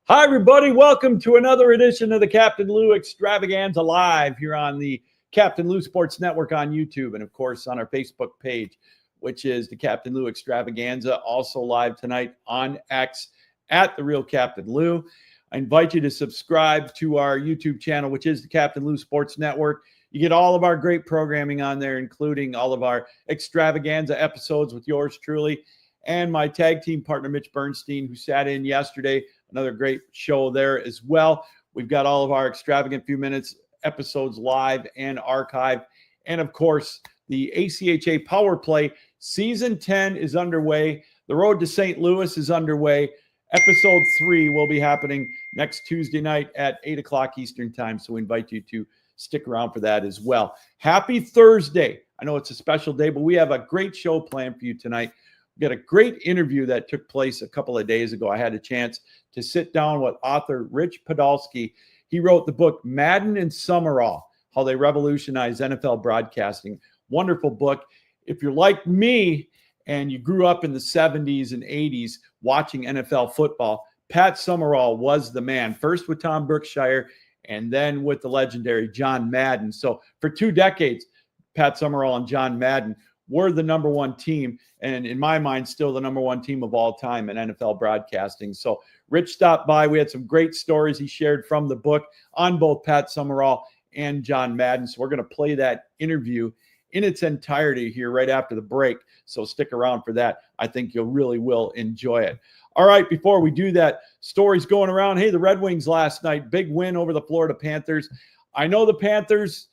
Hi, everybody. Welcome to another edition of the Captain Lou Extravaganza live here on the Captain Lou Sports Network on YouTube and, of course, on our Facebook page, which is the Captain Lou Extravaganza, also live tonight on X at The Real Captain Lou. I invite you to subscribe to our YouTube channel, which is the Captain Lou Sports Network. You get all of our great programming on there, including all of our extravaganza episodes with yours truly and my tag team partner, Mitch Bernstein, who sat in yesterday. Another great show there as well. We've got all of our extravagant few minutes episodes live and archived. And of course, the ACHA Power Play Season 10 is underway. The Road to St. Louis is underway. Episode 3 will be happening next Tuesday night at 8 o'clock Eastern Time. So we invite you to stick around for that as well. Happy Thursday. I know it's a special day, but we have a great show planned for you tonight. We got a great interview that took place a couple of days ago. I had a chance to sit down with author Rich Podolsky. He wrote the book Madden and Summerall, How They Revolutionized NFL Broadcasting. Wonderful book. If you're like me and you grew up in the 70s and 80s watching NFL football, Pat Summerall was the man, first with Tom Brookshire and then with the legendary John Madden. So for 2 decades, Pat Summerall and John Madden were the number one team, and in my mind, still the number one team of all time in NFL broadcasting. So Rich stopped by. We had some great stories he shared from the book on both Pat Summerall and John Madden. So we're going to play that interview in its entirety here right after the break. So stick around for that. I think you really will enjoy it. All right, before we do that, stories going around. Hey, the Red Wings last night, big win over the Florida Panthers. I know the Panthers,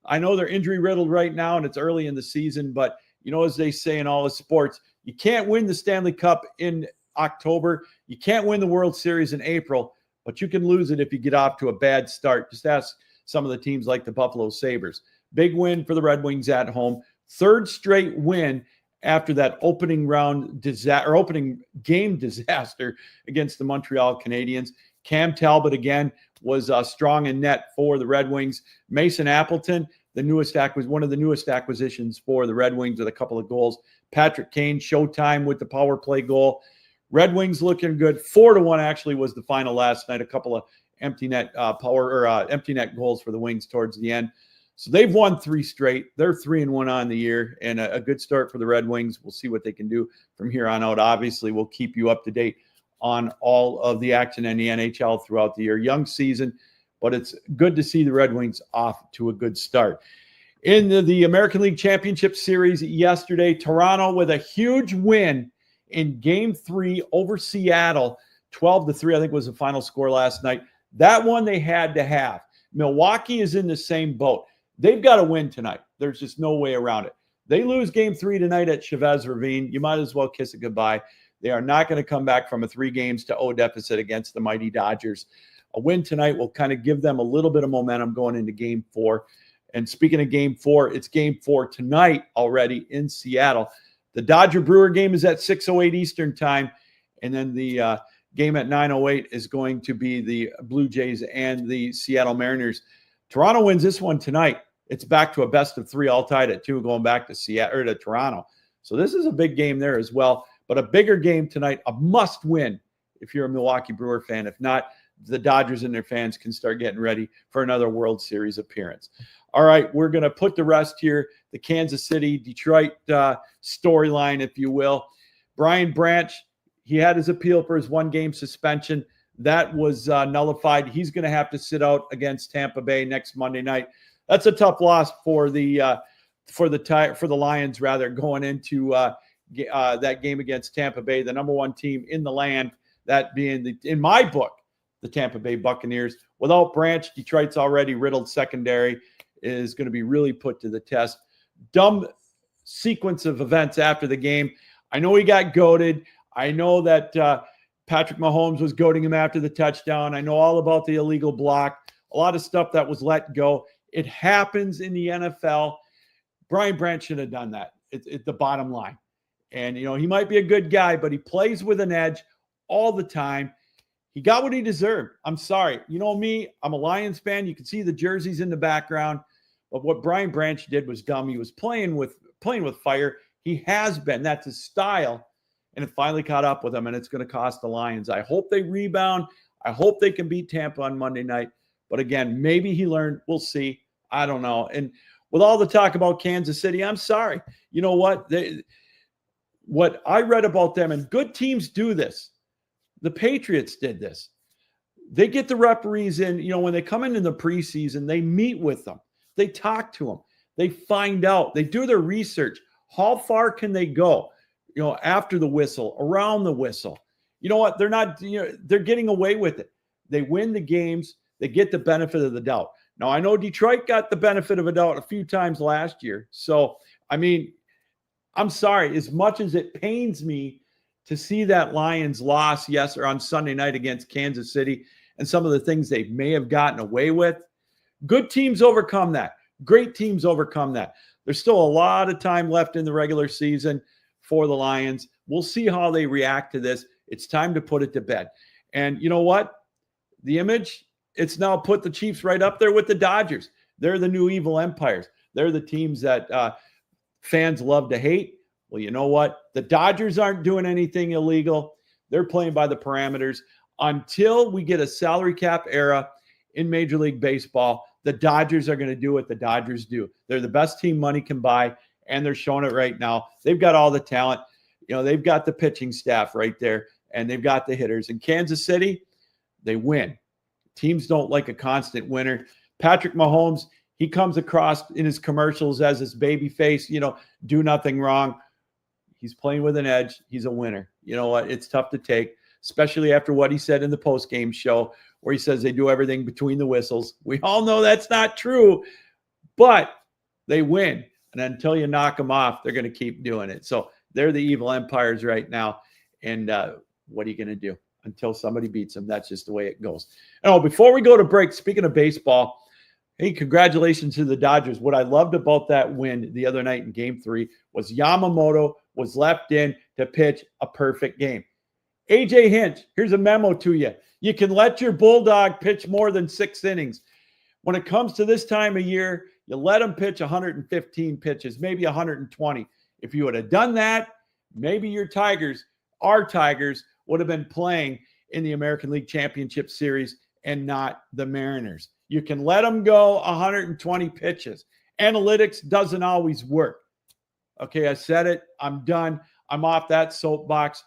I know they're injury riddled right now and it's early in the season, but you know, as they say in all the sports, you can't win the Stanley Cup in October. You can't win the World Series in April, but you can lose it if you get off to a bad start. Just ask some of the teams like the Buffalo Sabres. Big win for the Red Wings at home. 3rd straight win after that opening game disaster against the Montreal Canadiens. Cam Talbot again was strong in net for the Red Wings. Mason Appleton, one of the newest acquisitions for the Red Wings with a couple of goals. Patrick Kane, showtime with the power play goal. Red Wings looking good. 4-1 actually was the final last night. A couple of empty net goals for the Wings towards the end. So they've won 3 straight. They're 3-1 on the year, and a good start for the Red Wings. We'll see what they can do from here on out. Obviously, we'll keep you up to date on all of the action in the NHL throughout the year. Young season, but it's good to see the Red Wings off to a good start. In the American League Championship Series yesterday, Toronto with a huge win in Game 3 over Seattle, 12-3, I think was the final score last night. That one they had to have. Milwaukee is in the same boat. They've got to win tonight. There's just no way around it. They lose Game 3 tonight at Chavez Ravine. You might as well kiss it goodbye. They are not going to come back from a 3-0 deficit against the mighty Dodgers. A win tonight will kind of give them a little bit of momentum going into Game 4. And speaking of Game 4, it's Game 4 tonight already in Seattle. The Dodger-Brewer game is at 6:08 Eastern Time. And then the game at 9:08 is going to be the Blue Jays and the Seattle Mariners. Toronto wins this one tonight. It's back to a best-of-3, all tied at 2, going back to Seattle or to Toronto. So this is a big game there as well. But a bigger game tonight, a must-win if you're a Milwaukee Brewer fan. If not, the Dodgers and their fans can start getting ready for another World Series appearance. All right, we're going to put the rest here, the Kansas City, Detroit storyline, if you will. Brian Branch, he had his appeal for his 1-game suspension. That was nullified. He's going to have to sit out against Tampa Bay next Monday night. That's a tough loss for the Lions, rather, going into that game against Tampa Bay, the number 1 team in the land, that being, in my book, the Tampa Bay Buccaneers. Without Branch, Detroit's already riddled secondary is going to be really put to the test. Dumb sequence of events after the game. I know he got goated. I know that Patrick Mahomes was goading him after the touchdown. I know all about the illegal block, a lot of stuff that was let go. It happens in the NFL. Brian Branch should have done that. It's the bottom line. And, you know, he might be a good guy, but he plays with an edge all the time. He got what he deserved. I'm sorry. You know me, I'm a Lions fan. You can see the jerseys in the background. But what Brian Branch did was dumb. He was playing with fire. He has been. That's his style. And it finally caught up with him, and it's going to cost the Lions. I hope they rebound. I hope they can beat Tampa on Monday night. But again, maybe he learned. We'll see. I don't know. And with all the talk about Kansas City, I'm sorry. You know what? What I read about them, and good teams do this. The Patriots did this. They get the referees in, when they come in the preseason, they meet with them. They talk to them. They find out. They do their research. How far can they go, after the whistle, around the whistle? You know what? They're not, they're getting away with it. They win the games. They get the benefit of the doubt. Now, I know Detroit got the benefit of a doubt a few times last year. So, I'm sorry. As much as it pains me to see that Lions loss, or on Sunday night against Kansas City, and some of the things they may have gotten away with, good teams overcome that. Great teams overcome that. There's still a lot of time left in the regular season for the Lions. We'll see how they react to this. It's time to put it to bed. And you know what? The image, it's now put the Chiefs right up there with the Dodgers. They're the new evil empires. They're the teams that fans love to hate. Well, you know what? The Dodgers aren't doing anything illegal. They're playing by the parameters. Until we get a salary cap era in Major League Baseball, the Dodgers are going to do what the Dodgers do. They're the best team money can buy, and they're showing it right now. They've got all the talent. They've got the pitching staff right there, and they've got the hitters. In Kansas City, they win. Teams don't like a constant winner. Patrick Mahomes, he comes across in his commercials as this baby face, do nothing wrong. He's playing with an edge. He's a winner. You know what? It's tough to take, especially after what he said in the post-game show where he says they do everything between the whistles. We all know that's not true, but they win. And until you knock them off, they're going to keep doing it. So they're the evil empires right now. And what are you going to do until somebody beats them? That's just the way it goes. Oh, before we go to break, speaking of baseball, hey, congratulations to the Dodgers. What I loved about that win the other night in Game 3 was Yamamoto was left in to pitch a perfect game. AJ Hinch, here's a memo to you. You can let your Bulldog pitch more than 6 innings. When it comes to this time of year, you let him pitch 115 pitches, maybe 120. If you would have done that, maybe your Tigers, our Tigers, would have been playing in the American League Championship Series and not the Mariners. You can let them go 120 pitches. Analytics doesn't always work. Okay, I said it. I'm done. I'm off that soapbox.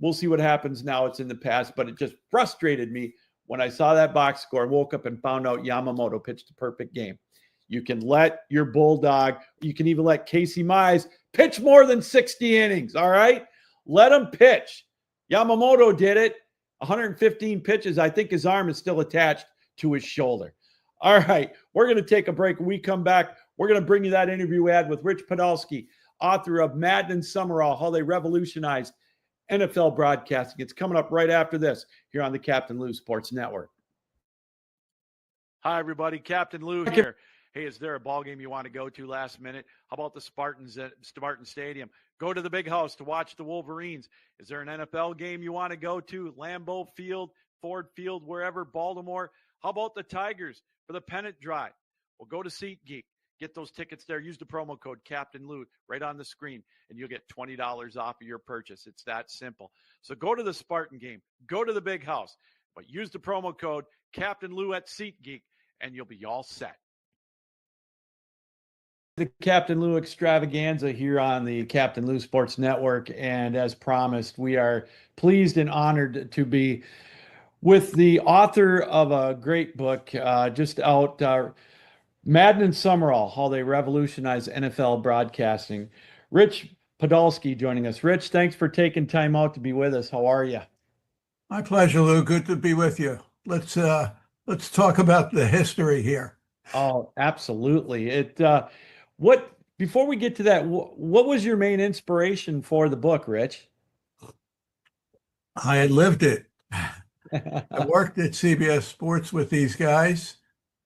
We'll see what happens now. It's in the past, but it just frustrated me when I saw that box score, woke up and found out Yamamoto pitched a perfect game. You can let your Bulldog, you can even let Casey Mize pitch more than 60 innings, all right? Let him pitch. Yamamoto did it. 115 pitches. I think his arm is still attached to his shoulder. All right, we're going to take a break. When we come back, we're going to bring you that interview we had with Rich Podolsky, author of Madden and Summerall, how they revolutionized NFL broadcasting. It's coming up right after this here on the Captain Lou Sports Network. Hi, everybody. Captain Lou here. Hey, is there a ball game you want to go to last minute? How about the Spartans at Spartan Stadium? Go to the Big House to watch the Wolverines. Is there an NFL game you want to go to? Lambeau Field, Ford Field, wherever, Baltimore. How about the Tigers for the pennant drive? Well, go to SeatGeek. Get those tickets there. Use the promo code Captain Lou right on the screen, and you'll get $20 off of your purchase. It's that simple. So go to the Spartan game. Go to the Big House. But use the promo code Captain Lou at SeatGeek, and you'll be all set. The Captain Lou Extravaganza here on the Captain Lou Sports Network. And as promised, we are pleased and honored to be with the author of a great book just out, Madden and Summerall, how they revolutionize NFL broadcasting. Rich Podolsky joining us. Rich, thanks for taking time out to be with us. How are you? My pleasure, Lou. Good to be with you. Let's talk about the history here. Oh, absolutely. Before we get to that, what was your main inspiration for the book, Rich? I had lived it. I worked at CBS Sports with these guys.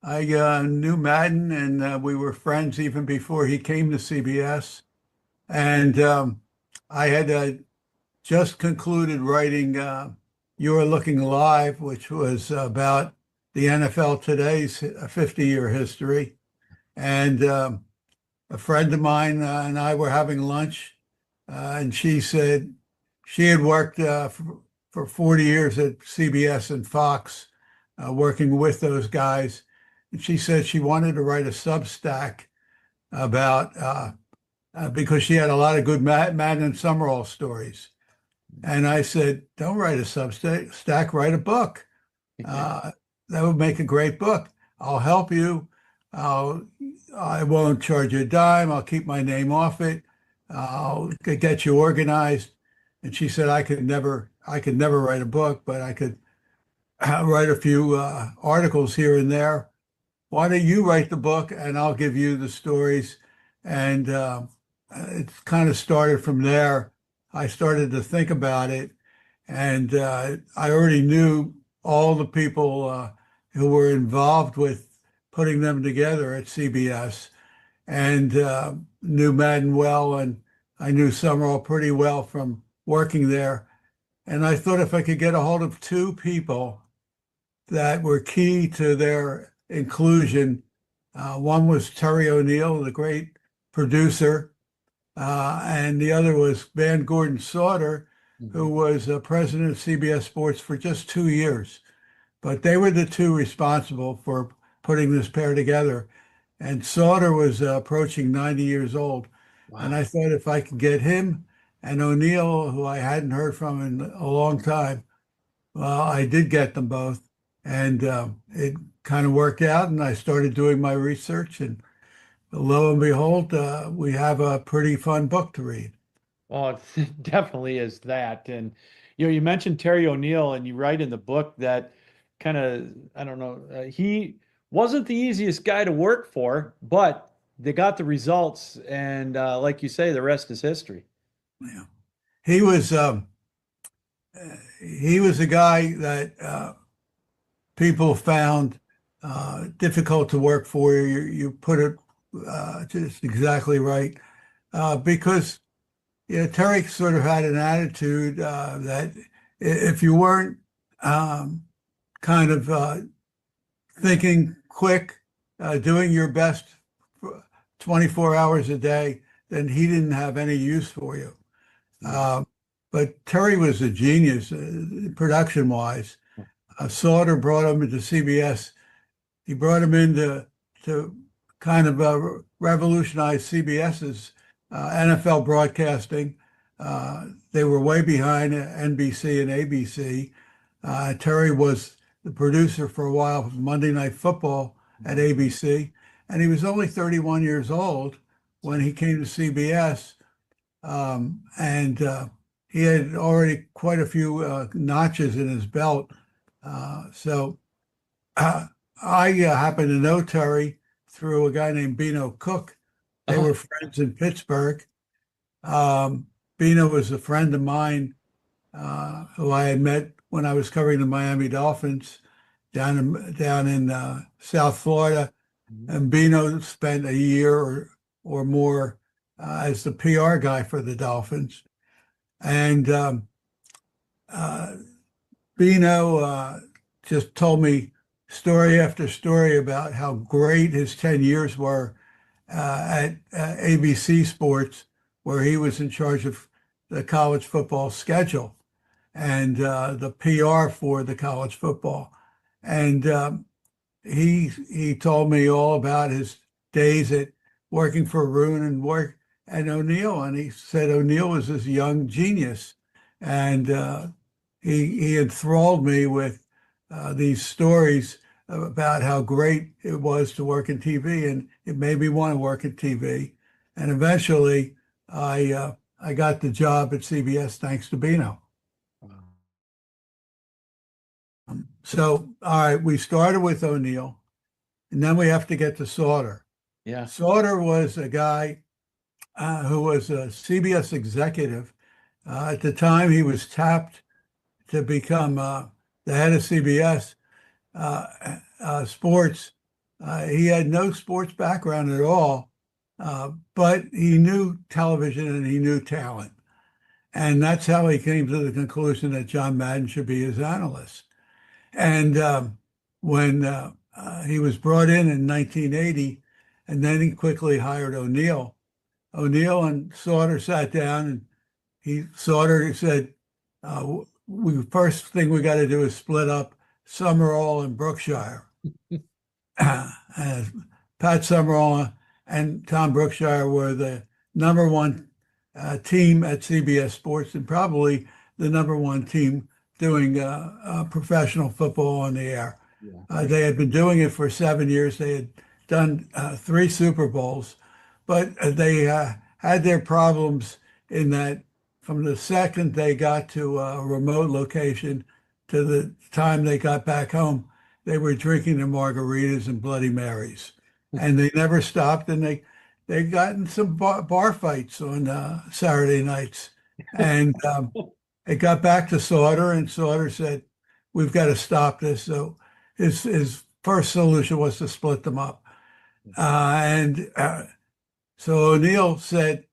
I knew Madden, and we were friends even before he came to CBS. And I had just concluded writing You're Looking Live, which was about the NFL Today's 50-year history. And a friend of mine and I were having lunch, and she said she had worked for 40 years at CBS and Fox, working with those guys. And she said she wanted to write a Substack about because she had a lot of good Madden and Summerall stories. And I said, don't write a Substack, write a book. That would make a great book. I'll help you. I won't charge you a dime. I'll keep my name off it. I'll get you organized. And she said, I could never write a book, but I could write a few articles here and there. Why don't you write the book and I'll give you the stories? And it kind of started from there. I started to think about it, and I already knew all the people who were involved with putting them together at CBS, and knew Madden well, and I knew Summerall pretty well from working there. And I thought if I could get a hold of two people that were key to their inclusion, one was Terry O'Neill, the great producer, and the other was Van Gordon Sauter, who was president of CBS Sports for just 2 years. But they were the two responsible for putting this pair together. And Sauter was approaching 90 years old. Wow. And I thought if I could get him and O'Neill, who I hadn't heard from in a long time, well, I did get them both. And it kind of worked out, and I started doing my research, and lo and behold, we have a pretty fun book to read. Well, it definitely is that. And, you mentioned Terry O'Neill, and you write in the book that kind of, I don't know, he wasn't the easiest guy to work for, but they got the results. And like you say, the rest is history. Yeah. He was a guy that people found difficult to work for. You put it just exactly right, because Terry sort of had an attitude that if you weren't kind of thinking quick, doing your best 24 hours a day, then he didn't have any use for you. But Terry was a genius production-wise. Sauter brought him into CBS. He brought him in to kind of revolutionize CBS's NFL broadcasting. They were way behind NBC and ABC. Terry was the producer for a while of Monday Night Football at ABC, and he was only 31 years old when he came to CBS, and he had already quite a few notches in his belt. So I happen to know Terry through a guy named Bino Cook. They were friends in Pittsburgh. Bino was a friend of mine who I had met when I was covering the Miami Dolphins down in South Florida. And Bino spent a year or more as the PR guy for the Dolphins. And Bino just told me story after story about how great his 10 years were at ABC Sports, where he was in charge of the college football schedule and the PR for the college football. And he told me all about his days at working for Roone and O'Neill, and he said O'Neill was this young genius, and he enthralled me with these stories about how great it was to work in TV, and it made me want to work in TV. And eventually, I got the job at CBS thanks to Bino. So, all right, we started with O'Neill, and then we have to get to Sauter. Yeah. Sauter was a guy who was a CBS executive. At the time, he was tapped to become the head of CBS Sports. He had no sports background at all, but he knew television and he knew talent. And that's how he came to the conclusion that John Madden should be his analyst. And when he was brought in 1980, and then he quickly hired O'Neill. O'Neill and Sauter sat down, and Sauter said, first thing we got to do is split up Summerall and Brookshire. Pat Summerall and Tom Brookshire were the number one team at CBS Sports and probably the number one team doing professional football on the air. Yeah. They had been doing it for 7 years. They had done 3 Super Bowls, but they had their problems in that from the second they got to a remote location to the time they got back home, they were drinking their margaritas and Bloody Marys. And they never stopped, and they got in some bar fights on Saturday nights. And it got back to Sauter, and Sauter said, "We've got to stop this." So his first solution was to split them up. So O'Neill said,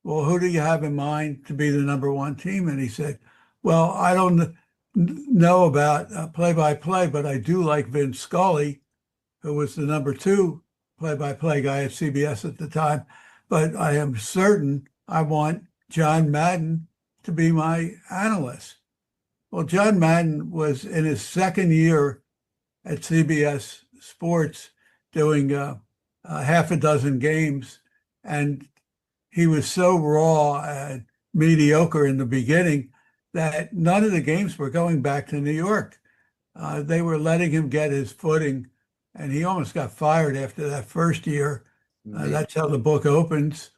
"Well, who do you have in mind to be the number one team?" And he said, "Well, I don't know about play-by-play, but I do like Vin Scully, who was the number 2 play-by-play guy at CBS at the time. But I am certain I want John Madden to be my analyst." Well, John Madden was in his second year at CBS Sports doing half a dozen games, and he was so raw and mediocre in the beginning that none of the games were going back to New York. They were letting him get his footing, and he almost got fired after that first year. That's how the book opens,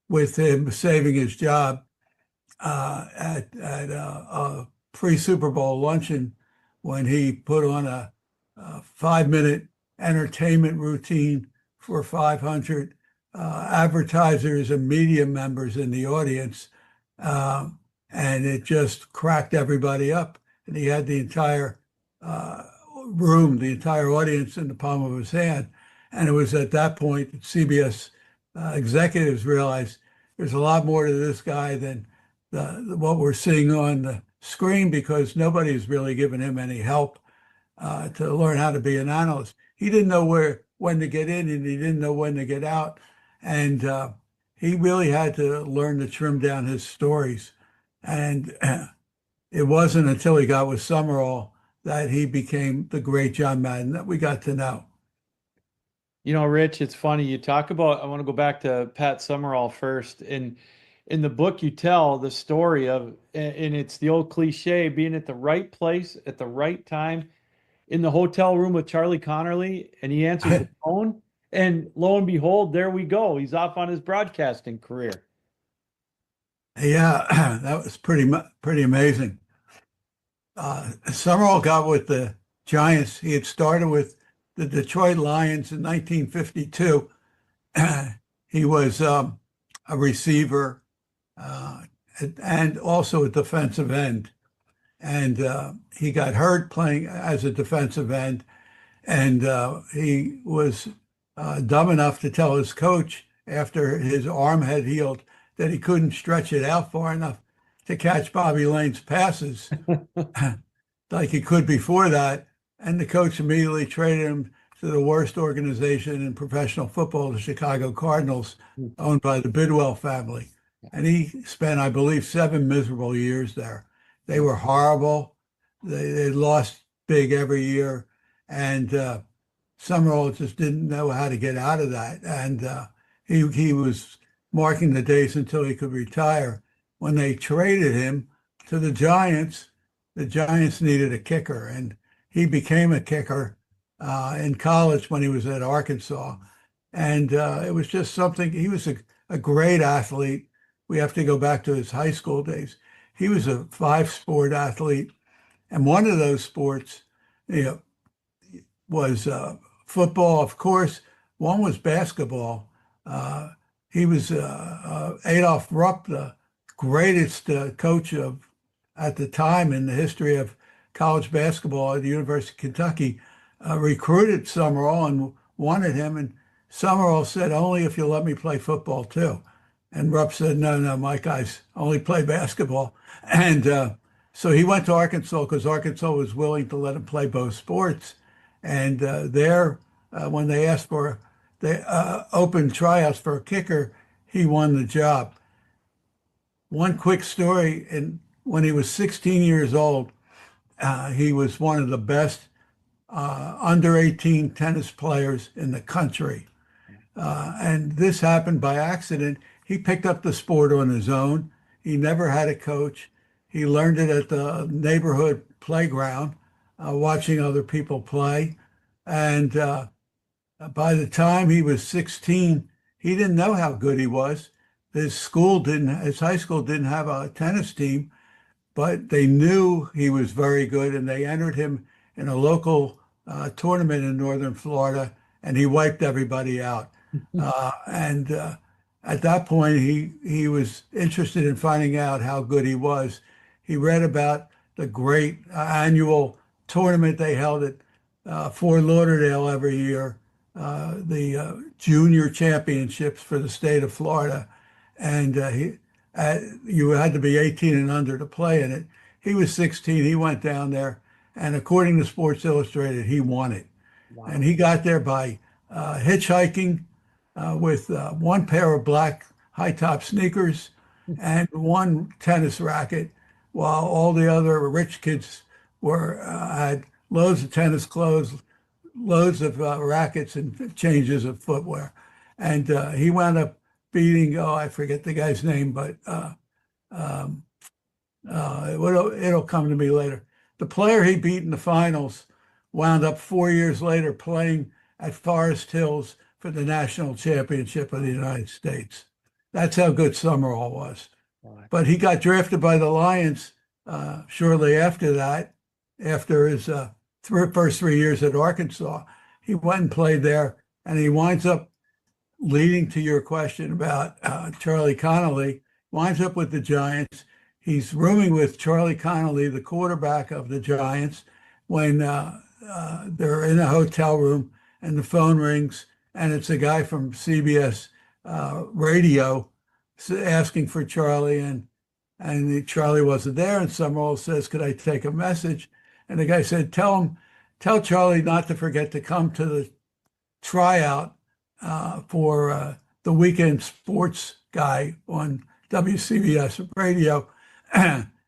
with him saving his job at a pre-Super Bowl luncheon when he put on a 5-minute entertainment routine for 500 advertisers and media members in the audience. And it just cracked everybody up. And he had the entire room, the entire audience in the palm of his hand. And it was at that point that CBS executives realized there's a lot more to this guy than what we're seeing on the screen, because nobody's really given him any help to learn how to be an analyst. He didn't know when to get in, and he didn't know when to get out. And he really had to learn to trim down his stories. And it wasn't until he got with Summerall that he became the great John Madden that we got to know. You know, Rich, it's funny. You talk about, I want to go back to Pat Summerall first. And in the book, you tell the story of, and it's the old cliche, being at the right place at the right time in the hotel room with Charlie Connerly, and he answers the phone, and lo and behold, there we go. He's off on his broadcasting career. Yeah, that was pretty amazing. Summerall got with the Giants. He had started with the Detroit Lions in 1952. He was a receiver and also a defensive end. And he got hurt playing as a defensive end. And he was dumb enough to tell his coach after his arm had healed that he couldn't stretch it out far enough to catch Bobby Lane's passes like he could before that. And the coach immediately traded him to the worst organization in professional football, the Chicago Cardinals, owned by the Bidwell family. And he spent, I believe, 7 miserable years there. They were horrible. They lost big every year. And Summerall just didn't know how to get out of that. And he was marking the days until he could retire. When they traded him to the Giants needed a kicker. And he became a kicker in college when he was at Arkansas. And it was just something, he was a great athlete. We have to go back to his high school days. He was a 5-sport athlete. And one of those sports, was football, of course. One was basketball. He was Adolph Rupp, the greatest coach at the time in the history of college basketball at the University of Kentucky, recruited Summerall and wanted him. And Summerall said, "Only if you let me play football too." And Rupp said, no, my guys only play basketball. And so he went to Arkansas because Arkansas was willing to let him play both sports. And when they asked for the open tryouts for a kicker, he won the job. One quick story, in when he was 16 years old, he was one of the best under 18 tennis players in the country. And this happened by accident. He picked up the sport on his own. He never had a coach. He learned it at the neighborhood playground, watching other people play. And by the time he was 16, he didn't know how good he was. His high school didn't have a tennis team, but they knew he was very good, and they entered him in a local tournament in Northern Florida, and he wiped everybody out. And at that point, he was interested in finding out how good he was. He read about the great annual tournament they held at Fort Lauderdale every year, the junior championships for the state of Florida. And you had to be 18 and under to play in it. He was 16. He went down there, and according to Sports Illustrated, he won it. Wow. And he got there by hitchhiking with one pair of black high-top sneakers and one tennis racket, while all the other rich kids had loads of tennis clothes, loads of rackets and changes of footwear. And he wound up beating, I forget the guy's name, but it'll come to me later. The player he beat in the finals wound up 4 years later playing at Forest Hills for the national championship of the United States. That's how good Summerall was. Right. But he got drafted by the Lions shortly after that, after his first 3 years at Arkansas. He went and played there, and he winds up, leading to your question about Charlie Connolly, winds up with the Giants. He's rooming with Charlie Connolly, the quarterback of the Giants, when they're in a hotel room and the phone rings, and it's a guy from CBS radio asking for Charlie, and Charlie wasn't there, and Summerall says, "Could I take a message?" And the guy said, tell Charlie not to forget to come to the tryout for the weekend sports guy on WCBS radio.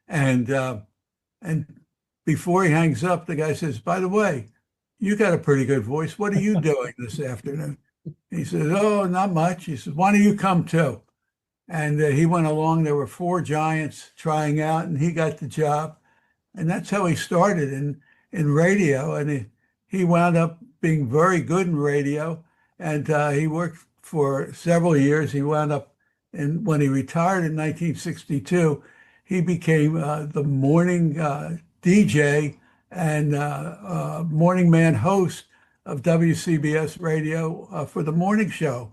And before he hangs up, the guy says, "By the way, you got a pretty good voice. What are you doing this afternoon?" He says, "Oh, not much." He says, "Why don't you come too?" And he went along. There were 4 Giants trying out, and he got the job. And that's how he started in radio. And he wound up being very good in radio. And he worked for several years. He wound up, and when he retired in 1962, he became the morning DJ and morning man host of WCBS radio for the morning show,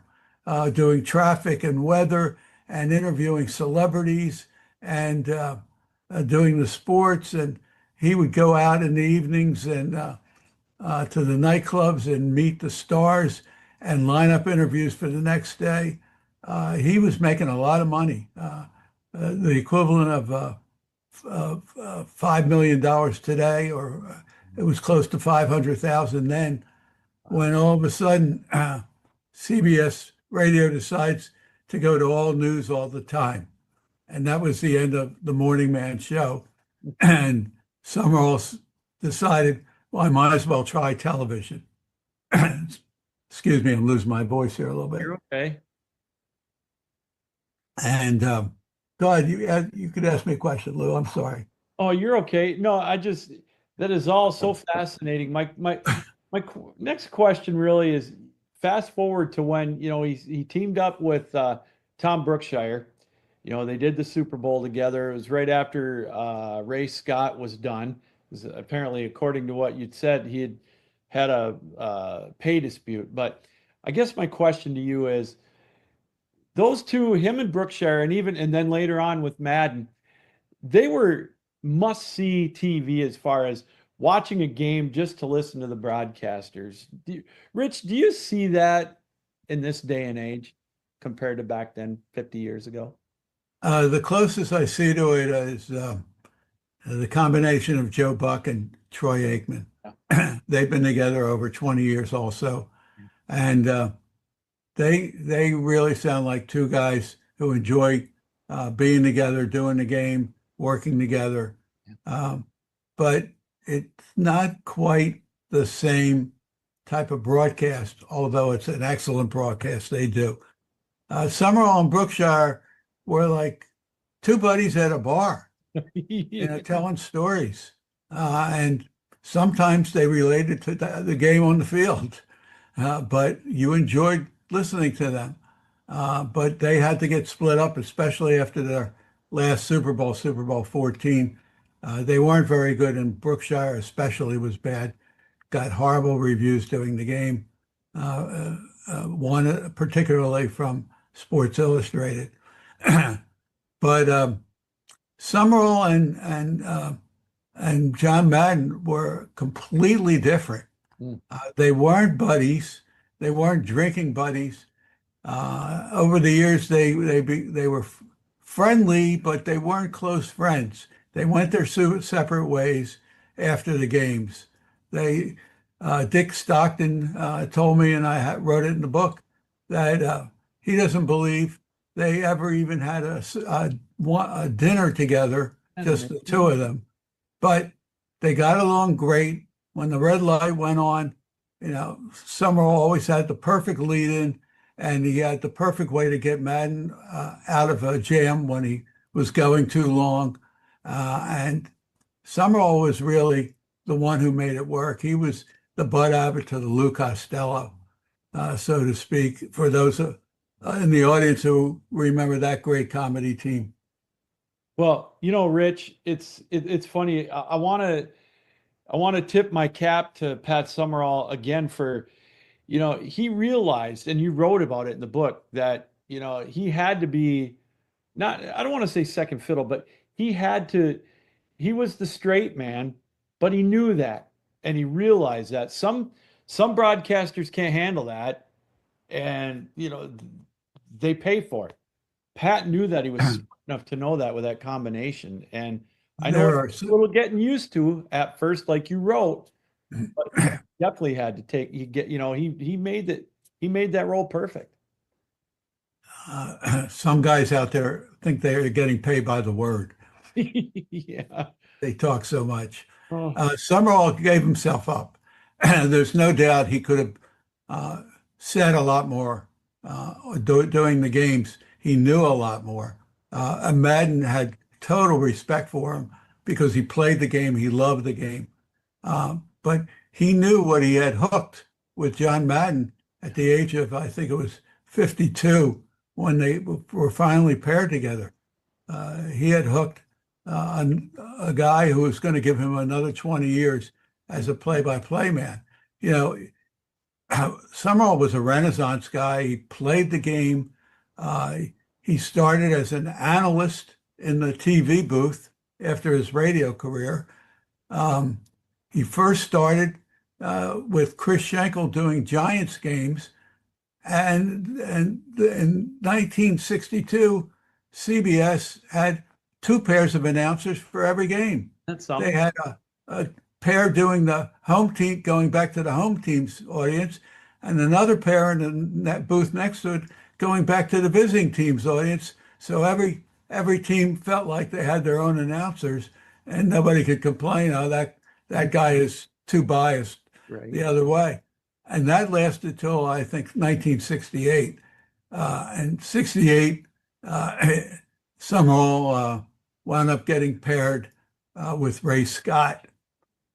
doing traffic and weather and interviewing celebrities and doing the sports. And he would go out in the evenings and to the nightclubs and meet the stars and line up interviews for the next day. He was making a lot of money, the equivalent of $5 million today, or it was close to 500,000 then, when all of a sudden CBS radio decides to go to all news all the time. And that was the end of the Morning Man show. And Summerall decided, well, I might as well try television. Excuse me, I'm losing my voice here a little bit. You're okay. And go ahead, you could ask me a question, Lou. I'm sorry. Oh, you're okay. No, that is all so fascinating. My next question really is, fast forward to when, he teamed up with Tom Brookshire. They did the Super Bowl together. It was right after Ray Scott was done. It was, apparently, according to what you'd said, he had a pay dispute. But I guess my question to you is, those two, him and Brookshire, and then later on with Madden, they were must-see TV as far as watching a game just to listen to the broadcasters. Rich, do you see that in this day and age compared to back then, 50 years ago? The closest I see to it is the combination of Joe Buck and Troy Aikman. Yeah. They've been together over 20 years also. And they really sound like two guys who enjoy being together, doing the game, working together. But it's not quite the same type of broadcast, although it's an excellent broadcast they do. Summerall and Brookshire were like two buddies at a bar, telling stories. And sometimes they related to the game on the field, but you enjoyed listening to them. But they had to get split up, especially after their last Super Bowl, Super Bowl 14. They weren't very good, and Brookshire especially was bad. Got horrible reviews during the game, one particularly from Sports Illustrated. But Summerall and John Madden were completely different. They weren't buddies. They weren't drinking buddies. Over the years, they were friendly, but they weren't close friends. They went their separate ways after the games. Dick Stockton told me, and I wrote it in the book, that he doesn't believe they ever even had a dinner together, just the two of them. But they got along great. When the red light went on, Summerall always had the perfect lead in, and he had the perfect way to get Madden out of a jam when he was going too long. And Summerall was really the one who made it work. He was the Bud Abbott to the Lou Costello, so to speak, for those in the audience who remember that great comedy team. Well, Rich, it's funny. I want to tip my cap to Pat Summerall again for, he realized, and you wrote about it in the book, that, he had to be I don't want to say second fiddle, but he was the straight man, but he knew that, and he realized that some broadcasters can't handle that, and, they pay for it. Pat knew that. He was smart enough to know that with that combination. And I know it's a little getting used to at first, like you wrote, but definitely had to take, he made that role perfect. Some guys out there think they're getting paid by the word. Yeah. They talk so much. Summerall gave himself up. There's no doubt he could have said a lot more during the games. He knew a lot more. And Madden had total respect for him because he played the game. He loved the game. But he knew what he had hooked with John Madden at the age of, I think it was 52, when they were finally paired together. He had hooked a guy who was going to give him another 20 years as a play-by-play man. Summerall was a Renaissance guy. He played the game. He started as an analyst in the TV booth after his radio career. He first started with Chris Schenkel doing Giants games. And in 1962, CBS had two pairs of announcers for every game. They had a pair doing the home team, going back to the home team's audience, and another pair in that booth next to it going back to the visiting team's audience. So every team felt like they had their own announcers, and nobody could complain, that guy is too biased the other way. And that lasted till, I think, 1968. And 68, Summerall wound up getting paired with Ray Scott,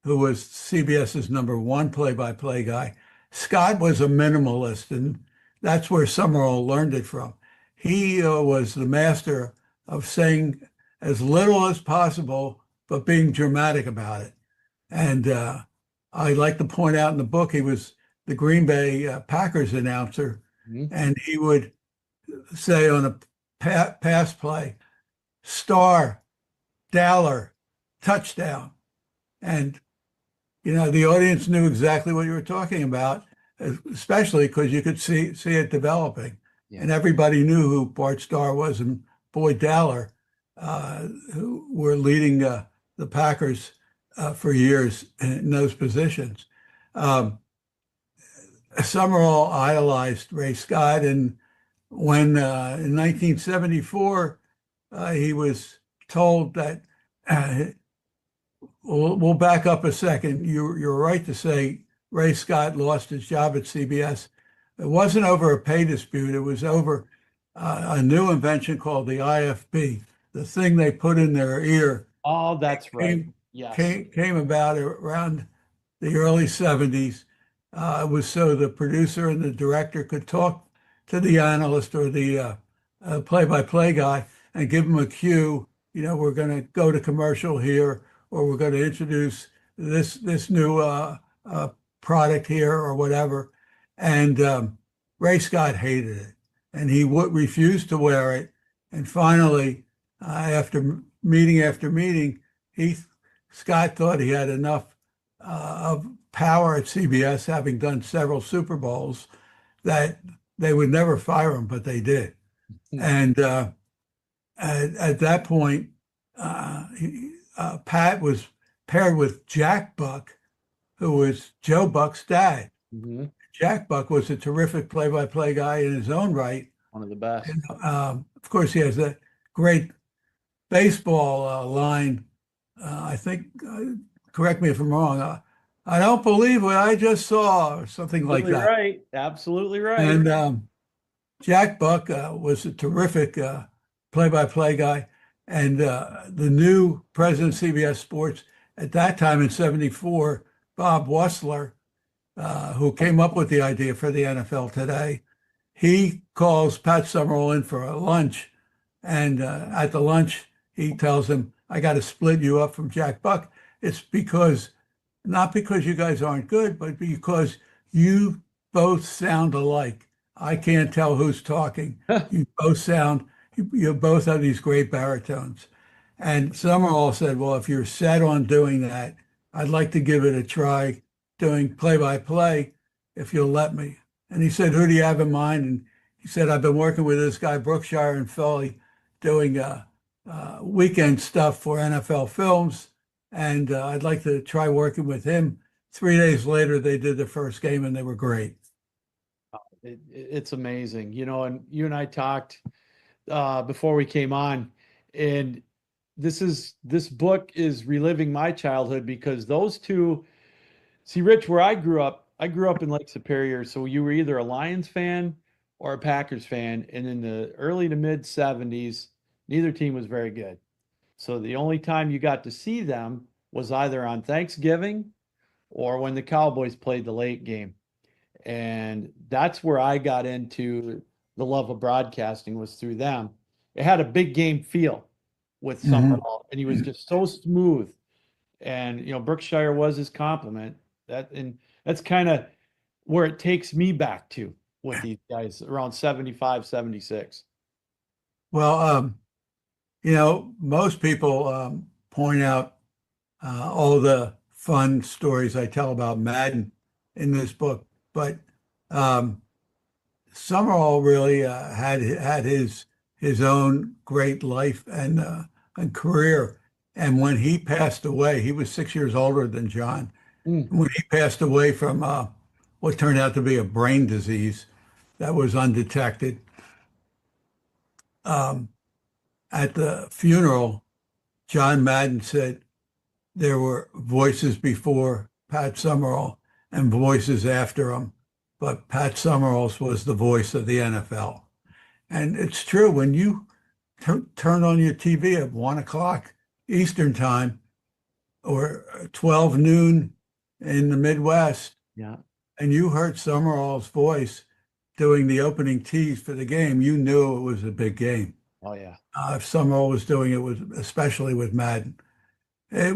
who was CBS's #1 play-by-play guy. Scott was a minimalist, and that's where Summerall learned it from. He was the master of saying as little as possible, but being dramatic about it. And I like to point out in the book, he was the Green Bay Packers announcer, and he would say on a pass play, star, Dowler, touchdown. And, the audience knew exactly what you were talking about, especially because you could see it developing. Yeah. And everybody knew who Bart Starr was and Boyd Dowler, who were leading the Packers for years in those positions. Summerall idolized Ray Scott, and when in 1974 he was told that we'll back up a second. You're right to say Ray Scott lost his job at CBS. It wasn't over a pay dispute. It was over a new invention called the IFB, the thing they put in their ear. Oh, that's right. Came, Yes. came about around the early 70s. It was so the producer and the director could talk to the analyst or the play-by-play guy and give them a cue. We're going to go to commercial here, or we're going to introduce this new product here, or whatever. And Ray Scott hated it, and he refused to wear it. And finally, after meeting, Scott thought he had enough of power at CBS, having done several Super Bowls, that they would never fire him, but they did. And at that point, Pat was paired with Jack Buck, who was Joe Buck's dad. Mm-hmm. Jack Buck was a terrific play-by-play guy in his own right. One of the best. And, of course, he has that great baseball line. I think, correct me if I'm wrong, I don't believe what I just saw, or something like that. Right. Absolutely right. And Jack Buck was a terrific play-by-play guy. And the new president of CBS Sports at that time in '74, Bob Wussler, who came up with the idea for the NFL today, he calls Pat Summerall in for a lunch. And at the lunch, he tells him, I got to split you up from Jack Buck. It's not because you guys aren't good, but because you both sound alike. I can't tell who's talking. You both have these great baritones. And Summerall said, well, if you're set on doing that, I'd like to give it a try doing play-by-play if you'll let me. And he said, who do you have in mind? And he said, I've been working with this guy, Brookshire and Philly, doing weekend stuff for NFL Films. And I'd like to try working with him. 3 days later, they did the first game and they were great. It's amazing, and you and I talked before we came on, and this book is reliving my childhood, because those two, see, Rich, where I grew up in Lake Superior. So you were either a Lions fan or a Packers fan. And in the early to mid 70s, neither team was very good. So the only time you got to see them was either on Thanksgiving or when the Cowboys played the late game. And that's where I got into the love of broadcasting, was through them. It had a big game feel with Summerall, and he was just so smooth. And, Brookshire was his compliment. That's kind of where it takes me back to with these guys around 75, 76. Well, most people point out all the fun stories I tell about Madden in this book, but Summerall really had his own great life and career. And when he passed away, he was 6 years older than John. When he passed away from what turned out to be a brain disease that was undetected, at the funeral, John Madden said there were voices before Pat Summerall and voices after him, but Pat Summerall's was the voice of the NFL. And it's true, when you turn on your TV at 1 o'clock Eastern time or 12 noon in the Midwest, and you heard Summerall's voice doing the opening tease for the game, you knew it was a big game. Oh, yeah. If Summerall was doing it, especially with Madden. They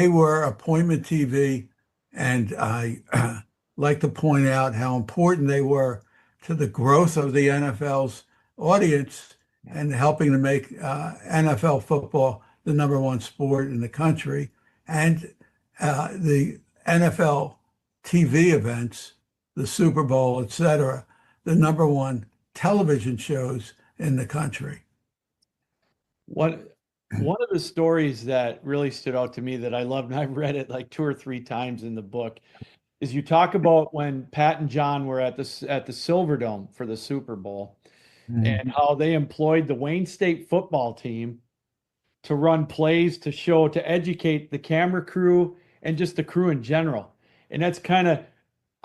were appointment TV, and I like to point out how important they were to the growth of the NFL's audience and helping to make NFL football the number one sport in the country, and the NFL TV events, the Super Bowl, et cetera, the number one television shows in the country. One of the stories that really stood out to me that I loved, and I've read it like 2 or 3 times in the book, is you talk about when Pat and John were at the Silverdome for the Super Bowl, and how they employed the Wayne State football team to run plays, to show, to educate the camera crew and just the crew in general. And that's kind of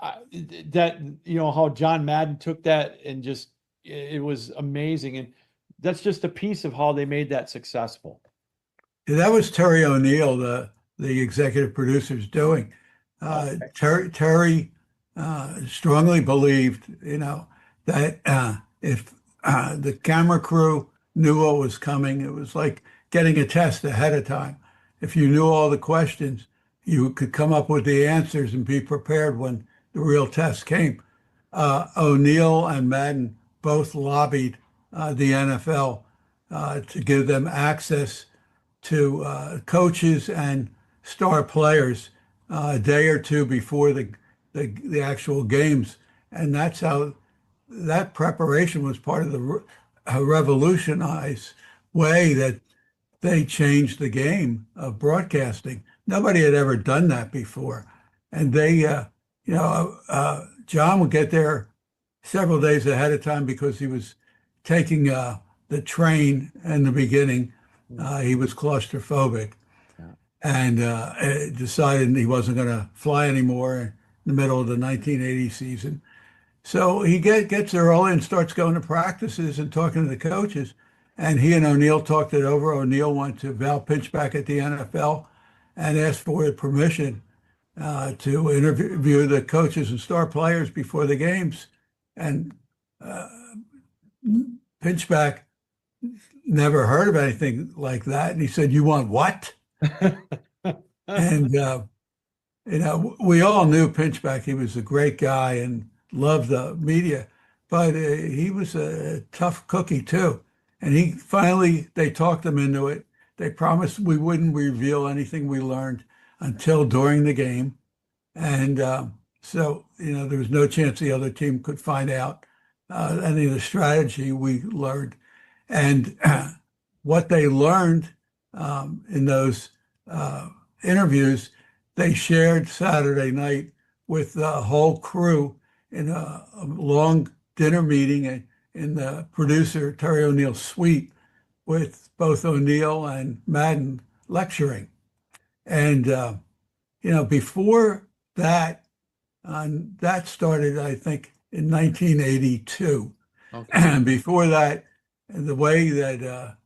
that, how John Madden took that and just, it was amazing. And that's just a piece of how they made that successful. That was Terry O'Neill, the executive producer's doing. Terry strongly believed, that if the camera crew knew what was coming, it was like getting a test ahead of time. If you knew all the questions, you could come up with the answers and be prepared when the real test came. O'Neill and Madden both lobbied the NFL to give them access to coaches and star players a day or two before the actual games. And that's how that preparation was part of the revolutionized way that they changed the game of broadcasting. Nobody had ever done that before. And they, John would get there several days ahead of time because he was taking the train in the beginning. He was claustrophobic and decided he wasn't going to fly anymore in the middle of the 1980 season. So he gets there early and starts going to practices and talking to the coaches. And he and O'Neill talked it over. O'Neill went to Val Pinchback at the NFL and asked for permission to interview the coaches and star players before the games. And Pinchback never heard of anything like that. And he said, "You want what?" And, we all knew Pinchback. He was a great guy and loved the media, but he was a tough cookie too. And they talked him into it. They promised we wouldn't reveal anything we learned until during the game. And so, there was no chance the other team could find out any of the strategy we learned. And what they learned in those interviews, they shared Saturday night with the whole crew in a long dinner meeting in the producer Terry O'Neill's suite with both O'Neill and Madden lecturing. And, before that, that started, I think, in 1982. Okay. And before that, the way that a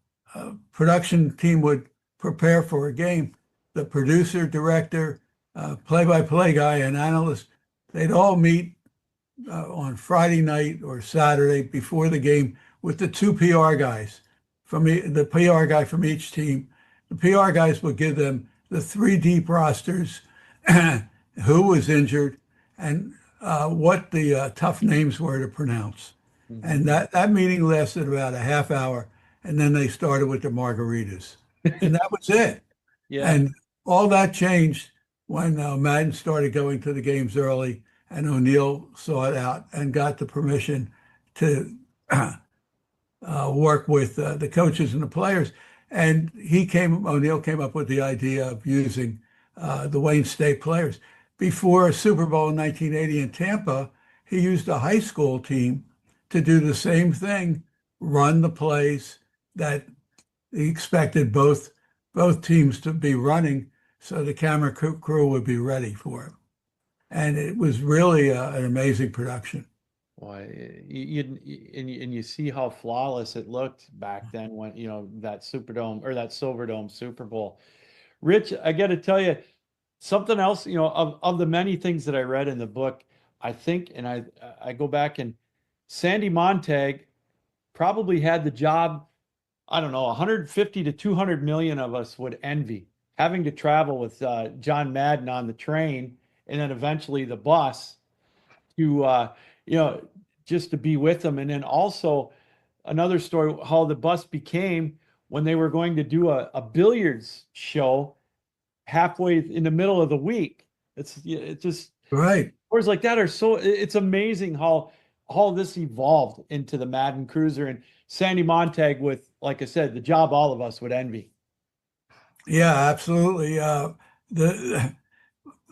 production team would prepare for a game, the producer, director, play-by-play guy, and analyst, they'd all meet on Friday night or Saturday before the game with the two PR guys the PR guy from each team. The PR guys would give them the 3 deep rosters, who was injured, and what the tough names were to pronounce. Mm-hmm. And that meeting lasted about a half hour, and then they started with the margaritas. And that was it. Yeah. And all that changed when Madden started going to the games early, and O'Neill saw it out and got the permission to work with the coaches and the players. And O'Neill came up with the idea of using the Wayne State players. Before Super Bowl in 1980 in Tampa, he used a high school team to do the same thing, run the plays that he expected both teams to be running, so the camera crew would be ready for him. And it was really an amazing production. Well, you see how flawless it looked back then when, that Superdome or that Silverdome Super Bowl. Rich, I got to tell you something else, of the many things that I read in the book, I think, and I go back, and Sandy Montag probably had the job, I don't know, 150 to 200 million of us would envy having to travel with John Madden on the train and then eventually the bus to, just to be with them. And then also another story, how the bus became when they were going to do a billiards show halfway in the middle of the week. It's just right. Stories like that it's amazing how all this evolved into the Madden Cruiser, and Sandy Montag with, like I said, the job all of us would envy. Yeah, absolutely.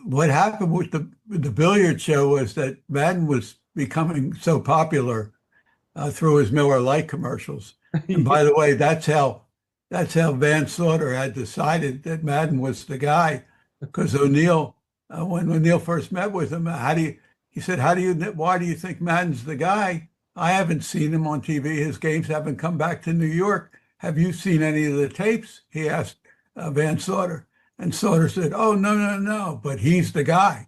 What happened with the billiard show was that Madden was becoming so popular through his Miller Lite commercials. And by the way, that's how that's how Van Sauter had decided that Madden was the guy. Because O'Neill, when O'Neill first met with him, he said, why do you think Madden's the guy? I haven't seen him on TV. His games haven't come back to New York. Have you seen any of the tapes? He asked Van Sauter. And Sauter said, oh, no, no, no, but he's the guy.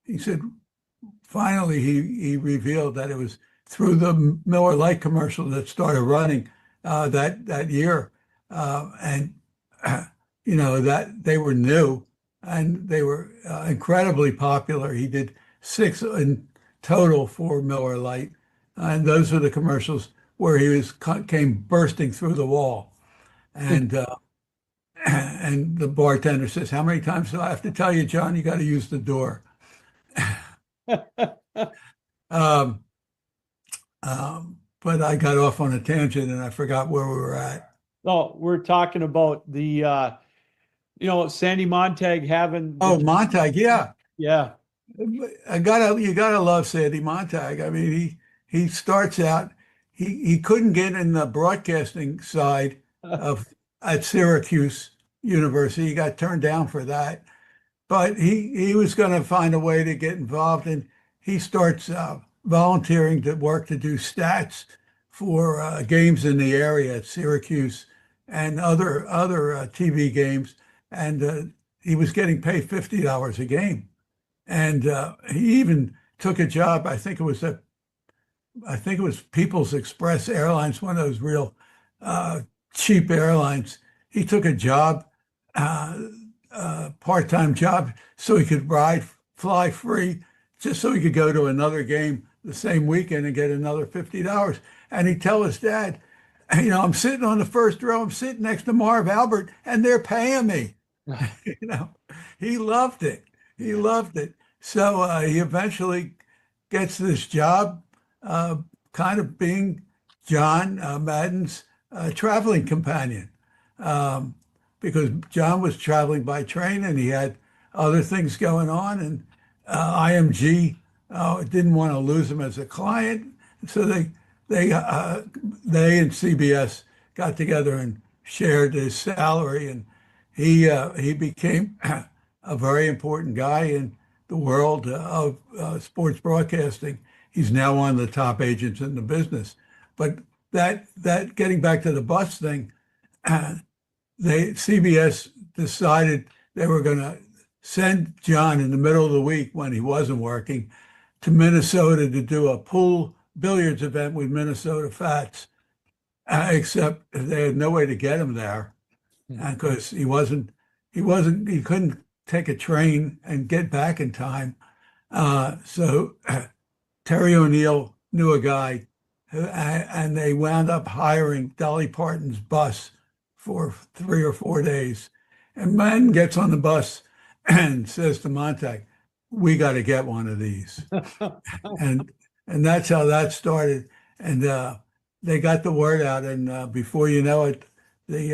He said, finally, he revealed that it was through the Miller Lite commercial that started running that year. And, that they were new and they were incredibly popular. He did 6 in total for Miller Lite. And those are the commercials where he came bursting through the wall. And and the bartender says, how many times do I have to tell you, John, you got to use the door? um, but I got off on a tangent and I forgot where we were at. No, we're talking about the, Sandy Montag having. Montag, yeah. Yeah. You gotta love Sandy Montag. I mean, he starts out, he couldn't get in the broadcasting side at Syracuse University. He got turned down for that, but he was going to find a way to get involved, and he starts volunteering to work to do stats for games in the area at Syracuse and other TV games, and he was getting paid $50 a game, and he even took a job. I think it was People's Express Airlines, one of those real cheap airlines. He took a job, part-time job, so he could fly free, just so he could go to another game the same weekend and get another $50. And he'd tell his dad, I'm sitting on the first row, I'm sitting next to Marv Albert, and they're paying me. He loved it. He loved it. So he eventually gets this job, kind of being John Madden's traveling companion, because John was traveling by train and he had other things going on, and IMG didn't want to lose him as a client, so they and CBS got together and shared his salary, and he became a very important guy in the world of sports broadcasting. He's now one of the top agents in the business. But that getting back to the bus thing, CBS decided they were going to send John in the middle of the week when he wasn't working to Minnesota to do a pool billiards event with Minnesota Fats, except they had no way to get him there because he couldn't take a train and get back in time. So Terry O'Neill knew a guy, and they wound up hiring Dolly Parton's bus for 3 or 4 days. And Madden gets on the bus and says to Montag, we got to get one of these. and that's how that started. And they got the word out. And before you know it, the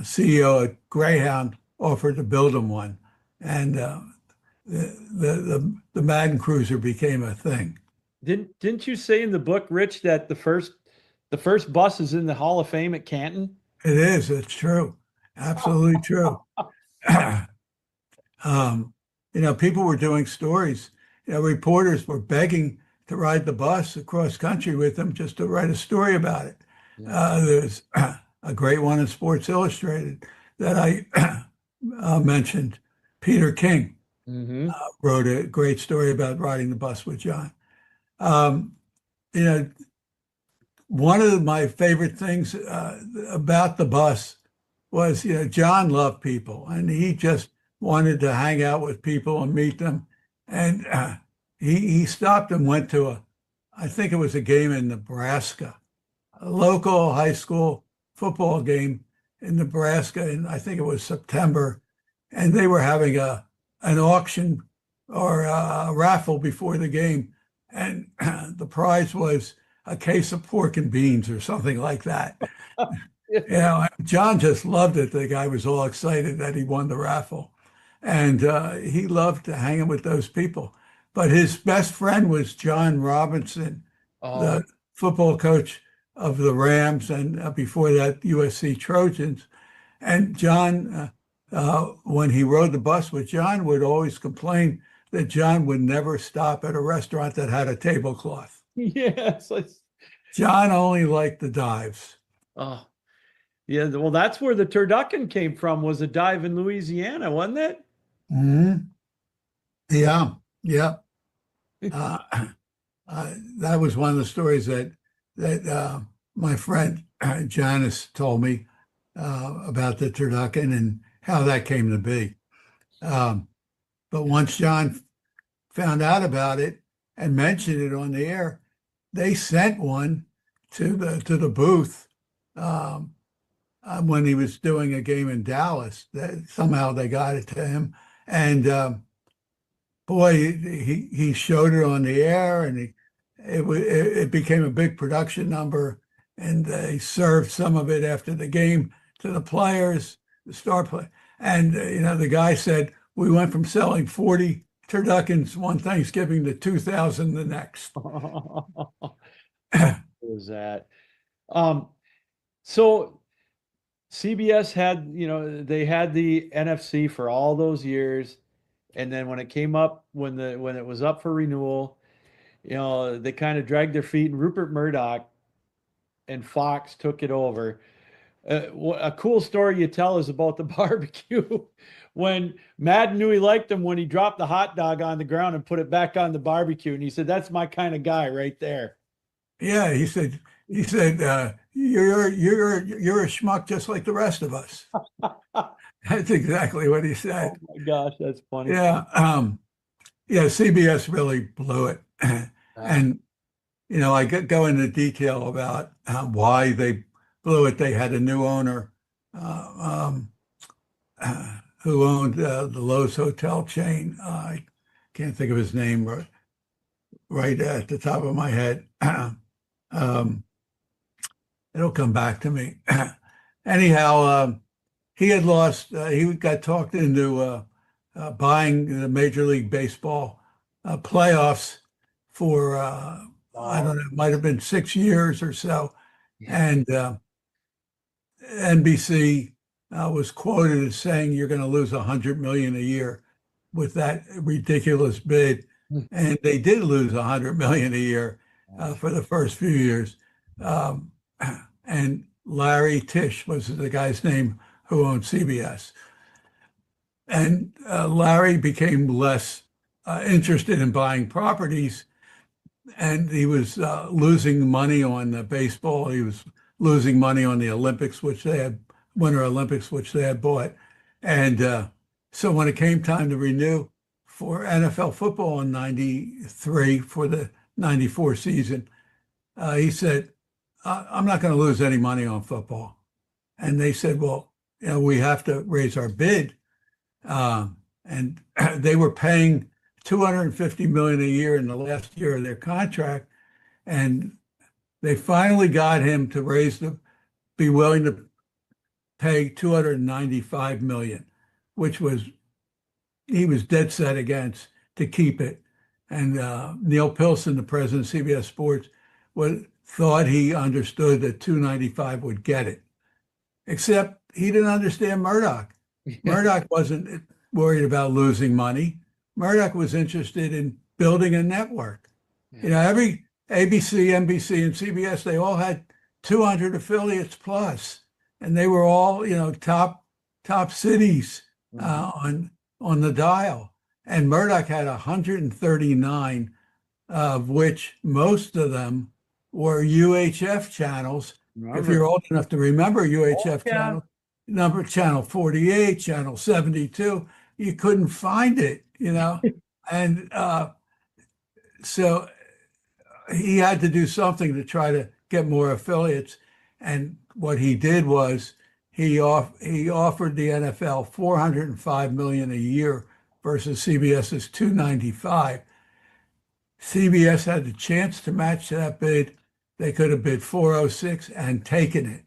CEO at Greyhound offered to build him one. And the Madden Cruiser became a thing. Didn't you say in the book, Rich, that the first bus is in the Hall of Fame at Canton? It is. It's true. Absolutely true. People were doing stories. Reporters were begging to ride the bus across country with them just to write a story about it. Yeah. There's a great one in Sports Illustrated that I mentioned. Peter King wrote a great story about riding the bus with John. One of my favorite things about the bus was, John loved people and he just wanted to hang out with people and meet them. And he stopped and went to I think it was a game in Nebraska, a local high school football game in Nebraska. And I think it was September. And they were having an auction or a raffle before the game. And the prize was a case of pork and beans or something like that. John just loved it. The guy was all excited that he won the raffle. And he loved hanging with those people. But his best friend was John Robinson, the football coach of the Rams and before that USC Trojans. And John, when he rode the bus with John, would always complain that John would never stop at a restaurant that had a tablecloth. Yes. John only liked the dives. Oh, yeah. Well, that's where the turducken came from, was a dive in Louisiana, wasn't it? Mm-hmm. Yeah, yeah. Uh, that was one of the stories that my friend Janice told me about the turducken and how that came to be. But once John found out about it and mentioned it on the air, they sent one to the booth when he was doing a game in Dallas. Somehow they got it to him, and boy, he showed it on the air, and it became a big production number. And they served some of it after the game to the players, the star play. And the guy said, we went from selling 40 turduckens one Thanksgiving to 2,000 the next. What was that? So CBS had, they had the NFC for all those years. And then when it came up, when it was up for renewal, they kind of dragged their feet, and Rupert Murdoch and Fox took it over. A cool story you tell is about the barbecue. When Madden knew he liked him when he dropped the hot dog on the ground and put it back on the barbecue. And he said, that's my kind of guy right there. Yeah, he said, you're a schmuck just like the rest of us. That's exactly what he said. Oh my gosh, that's funny. Yeah. Yeah, CBS really blew it. And, I could go into detail about why they blew it. They had a new owner who owned the Lowe's hotel chain. I can't think of his name right at the top of my head. It'll come back to me. Anyhow, he had lost, he got talked into buying the Major League Baseball playoffs for, I don't know, it might have been 6 years or so. Yeah. And NBC was quoted as saying, you're going to lose $100 million a year with that ridiculous bid. And they did lose $100 million a year for the first few years. And Larry Tisch was the guy's name who owned CBS. And Larry became less interested in buying properties, and he was losing money on baseball. He was losing money on the Olympics, which they had, Winter Olympics, which they had bought. And so when it came time to renew for NFL football in 93 for the 94 season, he said, I'm not going to lose any money on football. And they said, well, we have to raise our bid. And they were paying $250 million a year in the last year of their contract. And they finally got him to be willing to pay $295 million, which he was dead set against, to keep it. And Neil Pilson, the president of CBS Sports, thought he understood that 295 would get it, except he didn't understand Murdoch. Murdoch wasn't worried about losing money. Murdoch was interested in building a network. Every ABC, NBC, and CBS, they all had 200 affiliates plus, and they were all, top cities on the dial. And Murdoch had 139, of which most of them were UHF channels. If you're old enough to remember UHF channels, channel 48, channel 72, you couldn't find it, and so he had to do something to try to get more affiliates. And what he did was he offered the NFL $405 million a year versus CBS's $295. CBS had the chance to match that bid. They could have bid 406 and taken it.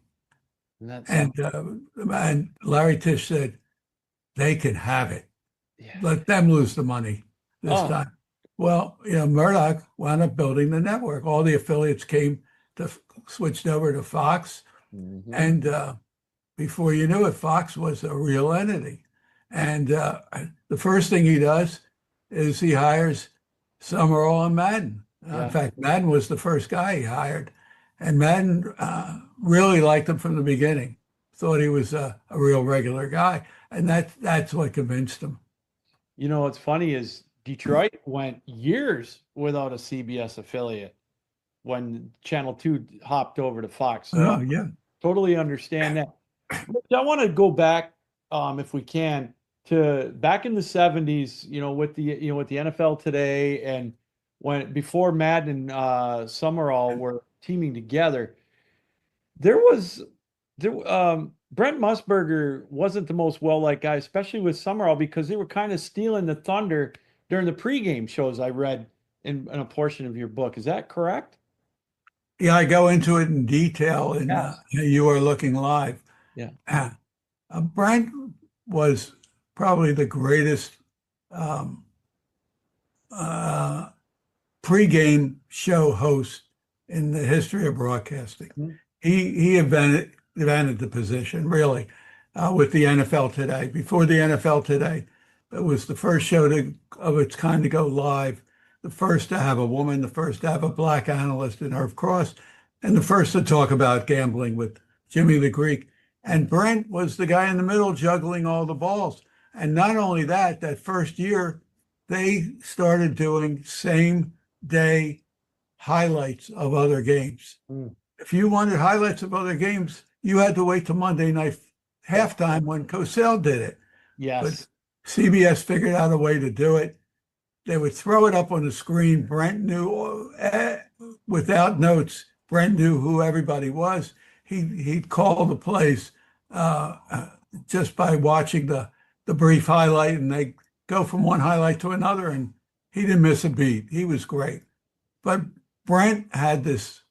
And Larry Tisch said, they can have it. Yeah. Let them lose the money this time. Well, Murdoch wound up building the network. All the affiliates switched over to Fox. Mm-hmm. And before you knew it, Fox was a real entity. And the first thing he does is he hires Summerall and Madden. In fact, Madden was the first guy he hired. And Madden really liked him from the beginning, thought he was a real regular guy. And that's what convinced him. You know, what's funny is Detroit went years without a CBS affiliate when Channel 2 hopped over to Fox. So Oh, yeah. totally understand that. I want to go back, if we can, to back in the 70s, with the NFL Today, and before Madden and Summerall were teaming together, Brent Musburger wasn't the most well-liked guy, especially with Summerall, because they were kind of stealing the thunder during the pregame shows. I read in a portion of your book. Is that correct? Yeah, I go into it in detail in You Are Looking Live. Yeah. Brent was probably the greatest pregame show host in the history of broadcasting. Mm-hmm. He invented the position, really, with the NFL Today. Before the NFL Today, it was the first show of its kind to go live, the first to have a woman, the first to have a black analyst in Irv Cross, and the first to talk about gambling with Jimmy the Greek. And Brent was the guy in the middle juggling all the balls. And not only that, that first year, they started doing same day highlights of other games. If you wanted highlights of other games, you had to wait till Monday night halftime when Cosell did it. Yes. But CBS figured out a way to do it. They would throw it up on the screen. Brent knew, without notes, Brent knew who everybody was. He'd call the plays just by watching the brief highlight, and they go from one highlight to another, and he didn't miss a beat. He was great. But Brent had this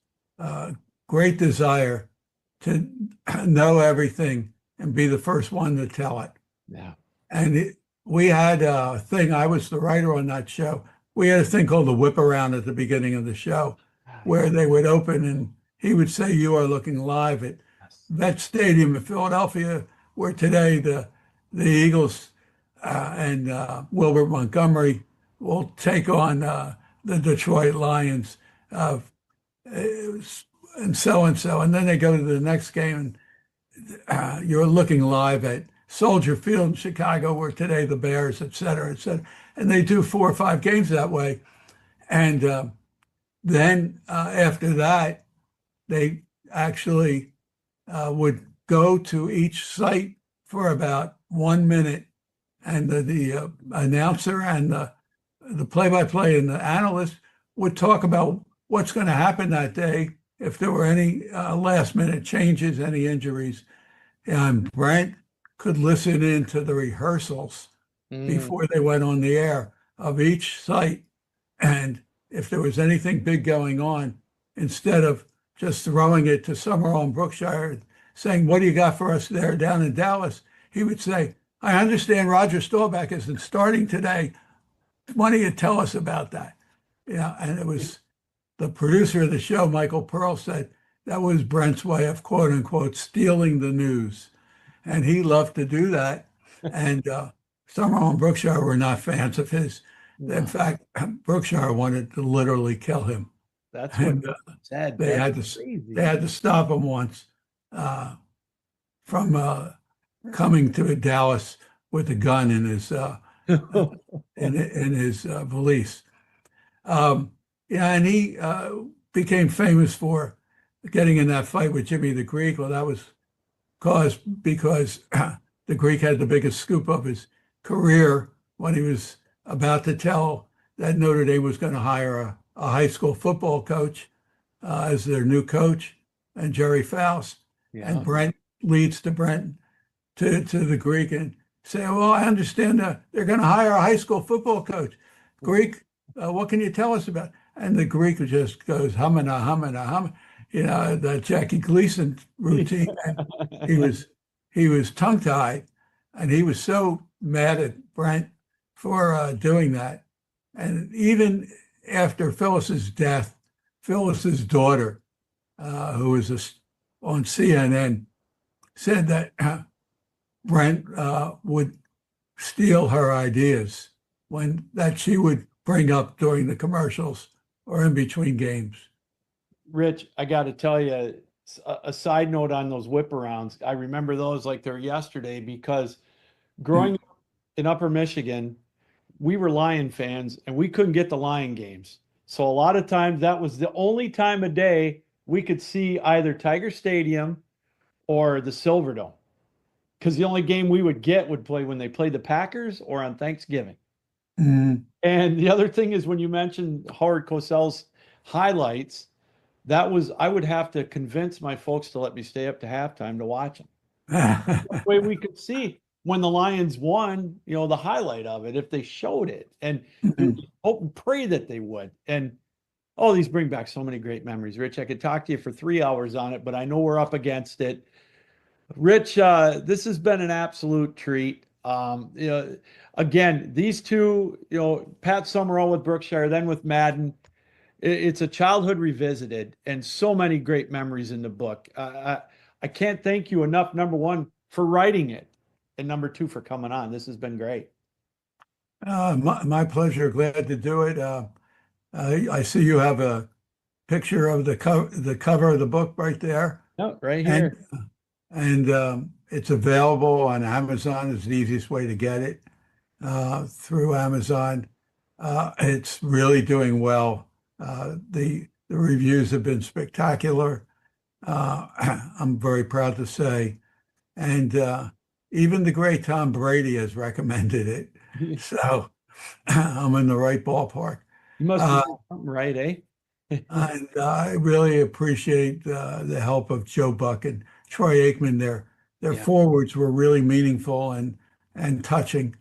great desire to know everything and be the first one to tell it. Yeah. And we had a thing, I was the writer on that show. We had a thing called the whip around at the beginning of the show, where they would open and he would say, "You are looking live at Vet Stadium in Philadelphia, where today the Eagles and Wilbert Montgomery will take on the Detroit Lions and so and so." And then they go to the next game, and you're looking live at Soldier Field in Chicago, where today the Bears, et cetera, et cetera. And they do 4 or 5 games that way. And then after that, they actually would go to each site for about 1 minute, and the announcer and the play-by-play and the analyst would talk about what's going to happen that day, if there were any last-minute changes, any injuries. And Brent could listen in to the rehearsals before they went on the air of each site. And if there was anything big going on, instead of just throwing it to Summerall and Brookshire, saying, "What do you got for us there down in Dallas?" he would say, "I understand Roger Staubach isn't starting today. Why don't you tell us about that?" And it was the producer of the show, Michael Pearl, said that was Brent's way of, quote unquote, stealing the news. And he loved to do that. And Summerall and Brookshire were not fans of his. Wow. In fact, Brookshire wanted to literally kill him. That's what said. They had to stop him once from coming to Dallas with a gun in his in his valise. And he became famous for getting in that fight with Jimmy the Greek. Well, that was because the Greek had the biggest scoop of his career when he was about to tell that Notre Dame was going to hire a high school football coach as their new coach, and Jerry Faust. Yeah. And Brent leads to the Greek and say, "Well, I understand they're going to hire a high school football coach. Greek, what can you tell us about?" And the Greek just goes, "Humana, humana, hum," the Jackie Gleason routine. And he was tongue-tied, and he was so mad at Brent for doing that. And even after Phyllis's death, Phyllis's daughter, who was on CNN, said that Brent would steal her ideas that she would bring up during the commercials or in between games. Rich, I got to tell you, a side note on those whip arounds. I remember those like they're yesterday because growing up in Upper Michigan, we were Lion fans and we couldn't get the Lion games. So a lot of times that was the only time of day we could see either Tiger Stadium or the Silverdome. Because the only game we would get would play when they played the Packers or on Thanksgiving. Mm. And the other thing is when you mentioned Howard Cosell's highlights, I would have to convince my folks to let me stay up to halftime to watch them. That way we could see when the Lions won, the highlight of it, if they showed it. And you hope and pray that they would. And these bring back so many great memories. Rich, I could talk to you for 3 hours on it, but I know we're up against it. Rich, this has been an absolute treat. Again, these two, Pat Summerall with Brookshire, then with Madden, it's a childhood revisited and so many great memories in the book. I can't thank you enough, number one, for writing it, and number two, for coming on. This has been great. My pleasure. Glad to do it. I see you have a picture of the cover of the book right there. No, right here. And it's available on Amazon. It's the easiest way to get it through Amazon. It's really doing well. The reviews have been spectacular. I'm very proud to say. And even the great Tom Brady has recommended it. So I'm in the right ballpark. You must be doing something right, eh? And I really appreciate the help of Joe Buck and Troy Aikman. Their forwards were really meaningful and touching.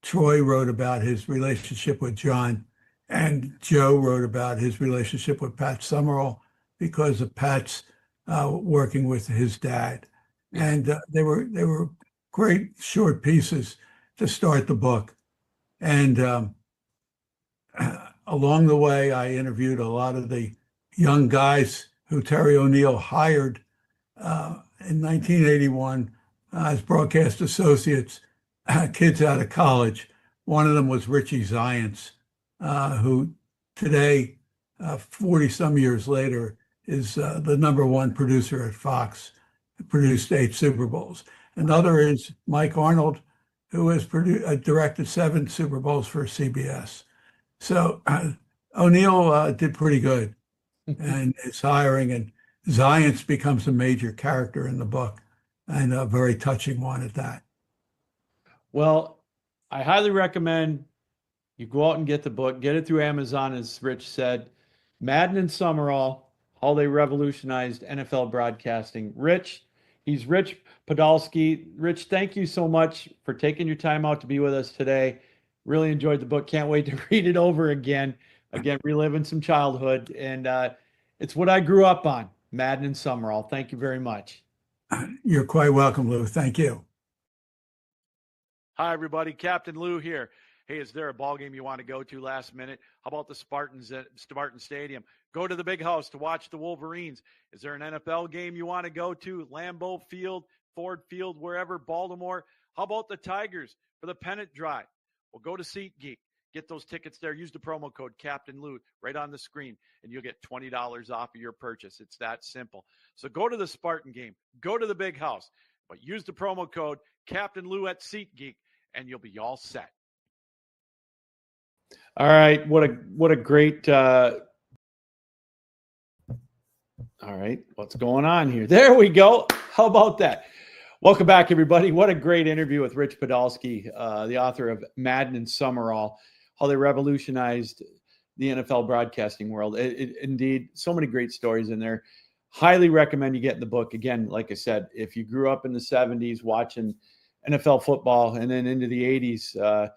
Troy wrote about his relationship with John, and Joe wrote about his relationship with Pat Summerall because of Pat's working with his dad. And they were great short pieces to start the book. And along the way, I interviewed a lot of the young guys who Terry O'Neill hired in 1981 as broadcast associates, kids out of college. One of them was Richie Zients, who today, 40 some years later, is the number one producer at Fox, produced 8 Super Bowls. Another is Mike Arnold, who has directed 7 Super Bowls for CBS. So O'Neill did pretty good and is hiring, and Zients becomes a major character in the book, and a very touching one at that. Well, I highly recommend you go out and get the book, get it through Amazon, as Rich said. Madden and Summerall, how they revolutionized NFL broadcasting. He's Rich Podolsky. Rich, thank you so much for taking your time out to be with us today. Really enjoyed the book. Can't wait to read it over again. Again, reliving some childhood. And it's what I grew up on, Madden and Summerall. Thank you very much. You're quite welcome, Lou. Thank you. Hi, everybody. Captain Lou here. Hey, is there a ball game you want to go to last minute? How about the Spartans at Spartan Stadium? Go to the Big House to watch the Wolverines. Is there an NFL game you want to go to? Lambeau Field, Ford Field, wherever, Baltimore. How about the Tigers for the pennant drive? Well, go to SeatGeek. Get those tickets there. Use the promo code Captain Lou right on the screen, and you'll get $20 off of your purchase. It's that simple. So go to the Spartan game. Go to the Big House. But use the promo code Captain Lou at SeatGeek, and you'll be all set. All right. What a great all right. What's going on here? There we go. How about that? Welcome back, everybody. What a great interview with Rich Podolsky, the author of Madden and Summerall, how they revolutionized the NFL broadcasting world. Indeed, so many great stories in there. Highly recommend you get in the book. Again, like I said, if you grew up in the 70s watching NFL football and then into the 80s,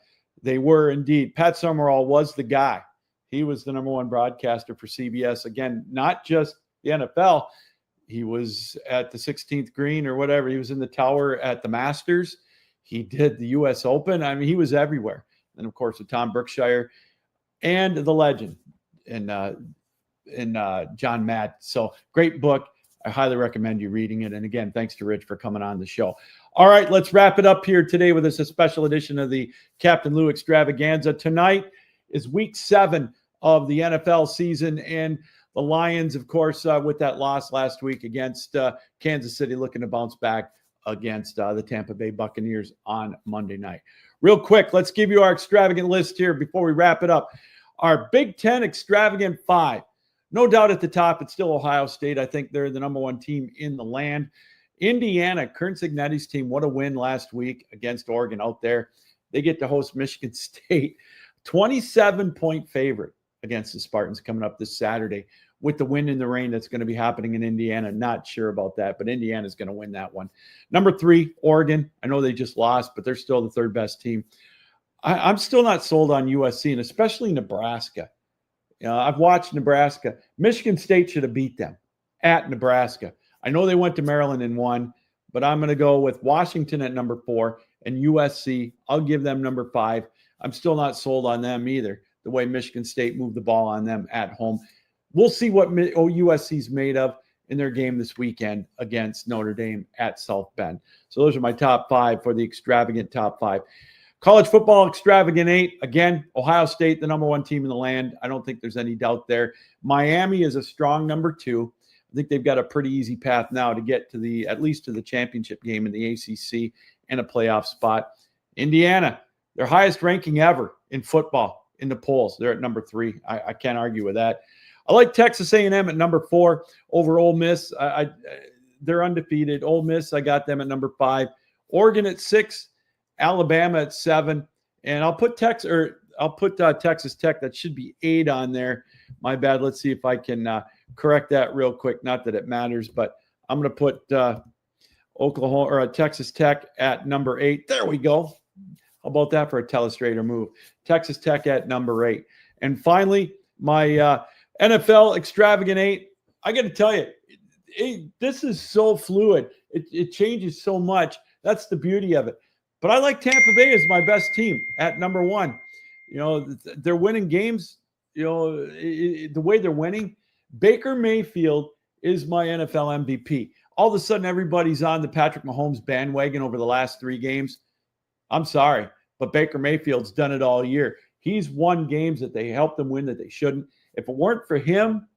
they were indeed. Pat Summerall was the guy. He was the number one broadcaster for CBS. Again, not just the NFL. He was at the 16th green or whatever. He was in the tower at the Masters. He did the U.S. Open. I mean, he was everywhere. And, of course, with Tom Brookshire and the legend and John Madden. So great book. I highly recommend you reading it. And again, thanks to Rich for coming on the show. All right, let's wrap it up here today with this a special edition of the Captain Lou Extravaganza. Tonight is week 7 of the NFL season, and the Lions, of course, with that loss last week against Kansas City, looking to bounce back against the Tampa Bay Buccaneers on Monday night. Real quick, let's give you our extravagant list here before we wrap it up. Our Big Ten extravagant 5. No doubt at the top, it's still Ohio State. I think they're the number 1 team in the land. Indiana, Kern Signetti's team, what a win last week against Oregon out there. They get to host Michigan State. 27-point favorite against the Spartans coming up this Saturday. With the wind and the rain that's going to be happening in Indiana, not sure about that, but Indiana's going to win that one. Number 3, Oregon. I know they just lost, but they're still the 3rd best team. I'm still not sold on USC, and especially Nebraska. I've watched Nebraska. Michigan State should have beat them at Nebraska. I know they went to Maryland and won, but I'm going to go with Washington at number 4 and USC. I'll give them number 5. I'm still not sold on them either, the way Michigan State moved the ball on them at home. We'll see what USC's made of in their game this weekend against Notre Dame at South Bend. So those are my top 5 for the extravagant top 5. College football extravagant 8. Again, Ohio State, the number 1 team in the land. I don't think there's any doubt there. Miami is a strong number 2. I think they've got a pretty easy path now to get to at least to the championship game in the ACC and a playoff spot. Indiana, their highest ranking ever in football in the polls. They're at number 3. I can't argue with that. I like Texas A&M at number 4 over Ole Miss. They're undefeated. Ole Miss, I got them at number 5. Oregon at 6. Alabama at 7. And I'll put Texas Tech. That should be 8 on there. My bad. Let's see if I can correct that real quick. Not that it matters, but I'm going to put Oklahoma or Texas Tech at number 8. There we go. How about that for a telestrator move? Texas Tech at number 8. And finally, my NFL extravagant 8. I got to tell you, this is so fluid. It changes so much. That's the beauty of it. But I like Tampa Bay as my best team at number 1. They're winning games. The way they're winning. Baker Mayfield is my NFL MVP. All of a sudden, everybody's on the Patrick Mahomes bandwagon over the last 3 games. I'm sorry, but Baker Mayfield's done it all year. He's won games that they helped them win that they shouldn't. If it weren't for him,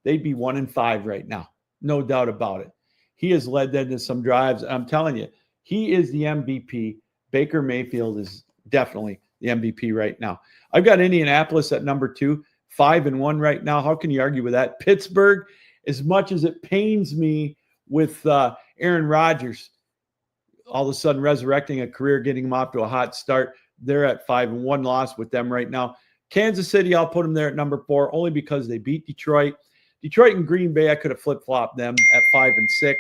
they'd be 1-5 right now. No doubt about it. He has led them to some drives. I'm telling you, he is the MVP. Baker Mayfield is definitely the MVP right now. I've got Indianapolis at number 2, 5-1 right now. How can you argue with that? Pittsburgh, as much as it pains me with Aaron Rodgers, all of a sudden resurrecting a career, getting him off to a hot start, they're at 5-1 loss with them right now. Kansas City, I'll put them there at number 4, only because they beat Detroit. Detroit and Green Bay, I could have flip-flopped them at 5-6,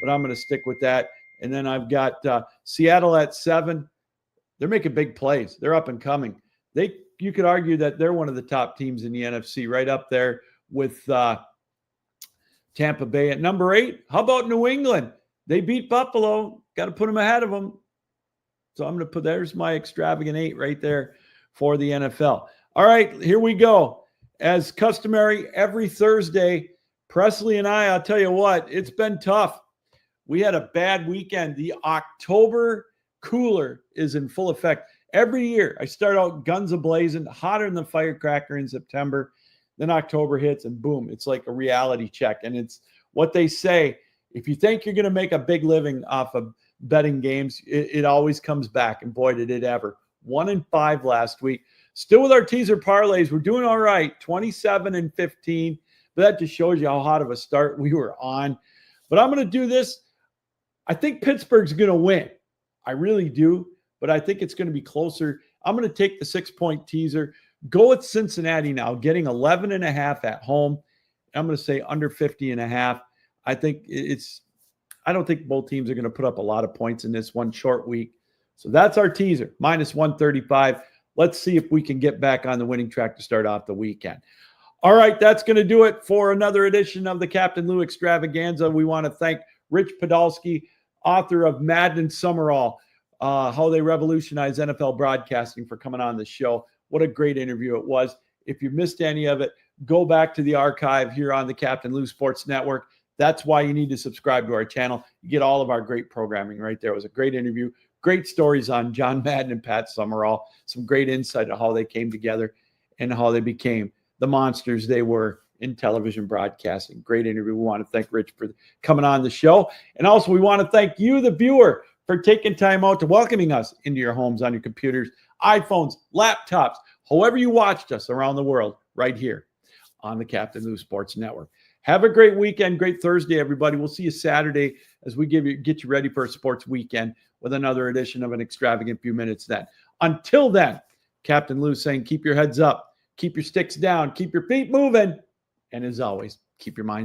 but I'm going to stick with that. And then I've got Seattle at 7. They're making big plays. They're up and coming. You could argue that they're one of the top teams in the NFC, right up there with Tampa Bay at number 8. How about New England? They beat Buffalo. Got to put them ahead of them. So I'm going to put, there's my extravagant 8 right there for the NFL. All right, here we go. As customary, every Thursday, Presley and I'll tell you what, it's been tough. We had a bad weekend. The October cooler is in full effect. Every year, I start out guns a-blazing, hotter than the firecracker in September. Then October hits, and boom, it's like a reality check. And it's what they say. If you think you're going to make a big living off of betting games, it always comes back. And boy, did it ever. 1-5 last week. Still with our teaser parlays, we're doing all right. 27-15. But that just shows you how hot of a start we were on. But I'm going to do this. I think Pittsburgh's going to win. I really do. But I think it's going to be closer. I'm going to take the 6-point teaser. Go with Cincinnati now, getting 11.5 at home. I'm going to say under 50.5. I don't think both teams are going to put up a lot of points in this one short week. So that's our teaser, -135. Let's see if we can get back on the winning track to start off the weekend. All right, that's going to do it for another edition of the Captain Lou Extravaganza. We want to thank Rich Podolsky, author of Madden and Summerall, how they revolutionized NFL broadcasting, for coming on the show. What a great interview it was. If you missed any of it, go back to the archive here on the Captain Lou Sports Network. That's why you need to subscribe to our channel. You get all of our great programming right there. It was a great interview, great stories on John Madden and Pat Summerall, some great insight on how they came together and how they became the monsters they were in television broadcasting. Great interview. We want to thank Rich for coming on the show. And also we want to thank you, the viewer, for taking time out to welcoming us into your homes, on your computers, iPhones, laptops, however you watched us around the world, right here on the Captain Lou Sports Network. Have a great weekend, great Thursday, everybody. We'll see you Saturday as we get you ready for a sports weekend with another edition of an extravagant few minutes then. Until then, Captain Lou saying, keep your heads up, keep your sticks down, keep your feet moving, and as always, keep your mind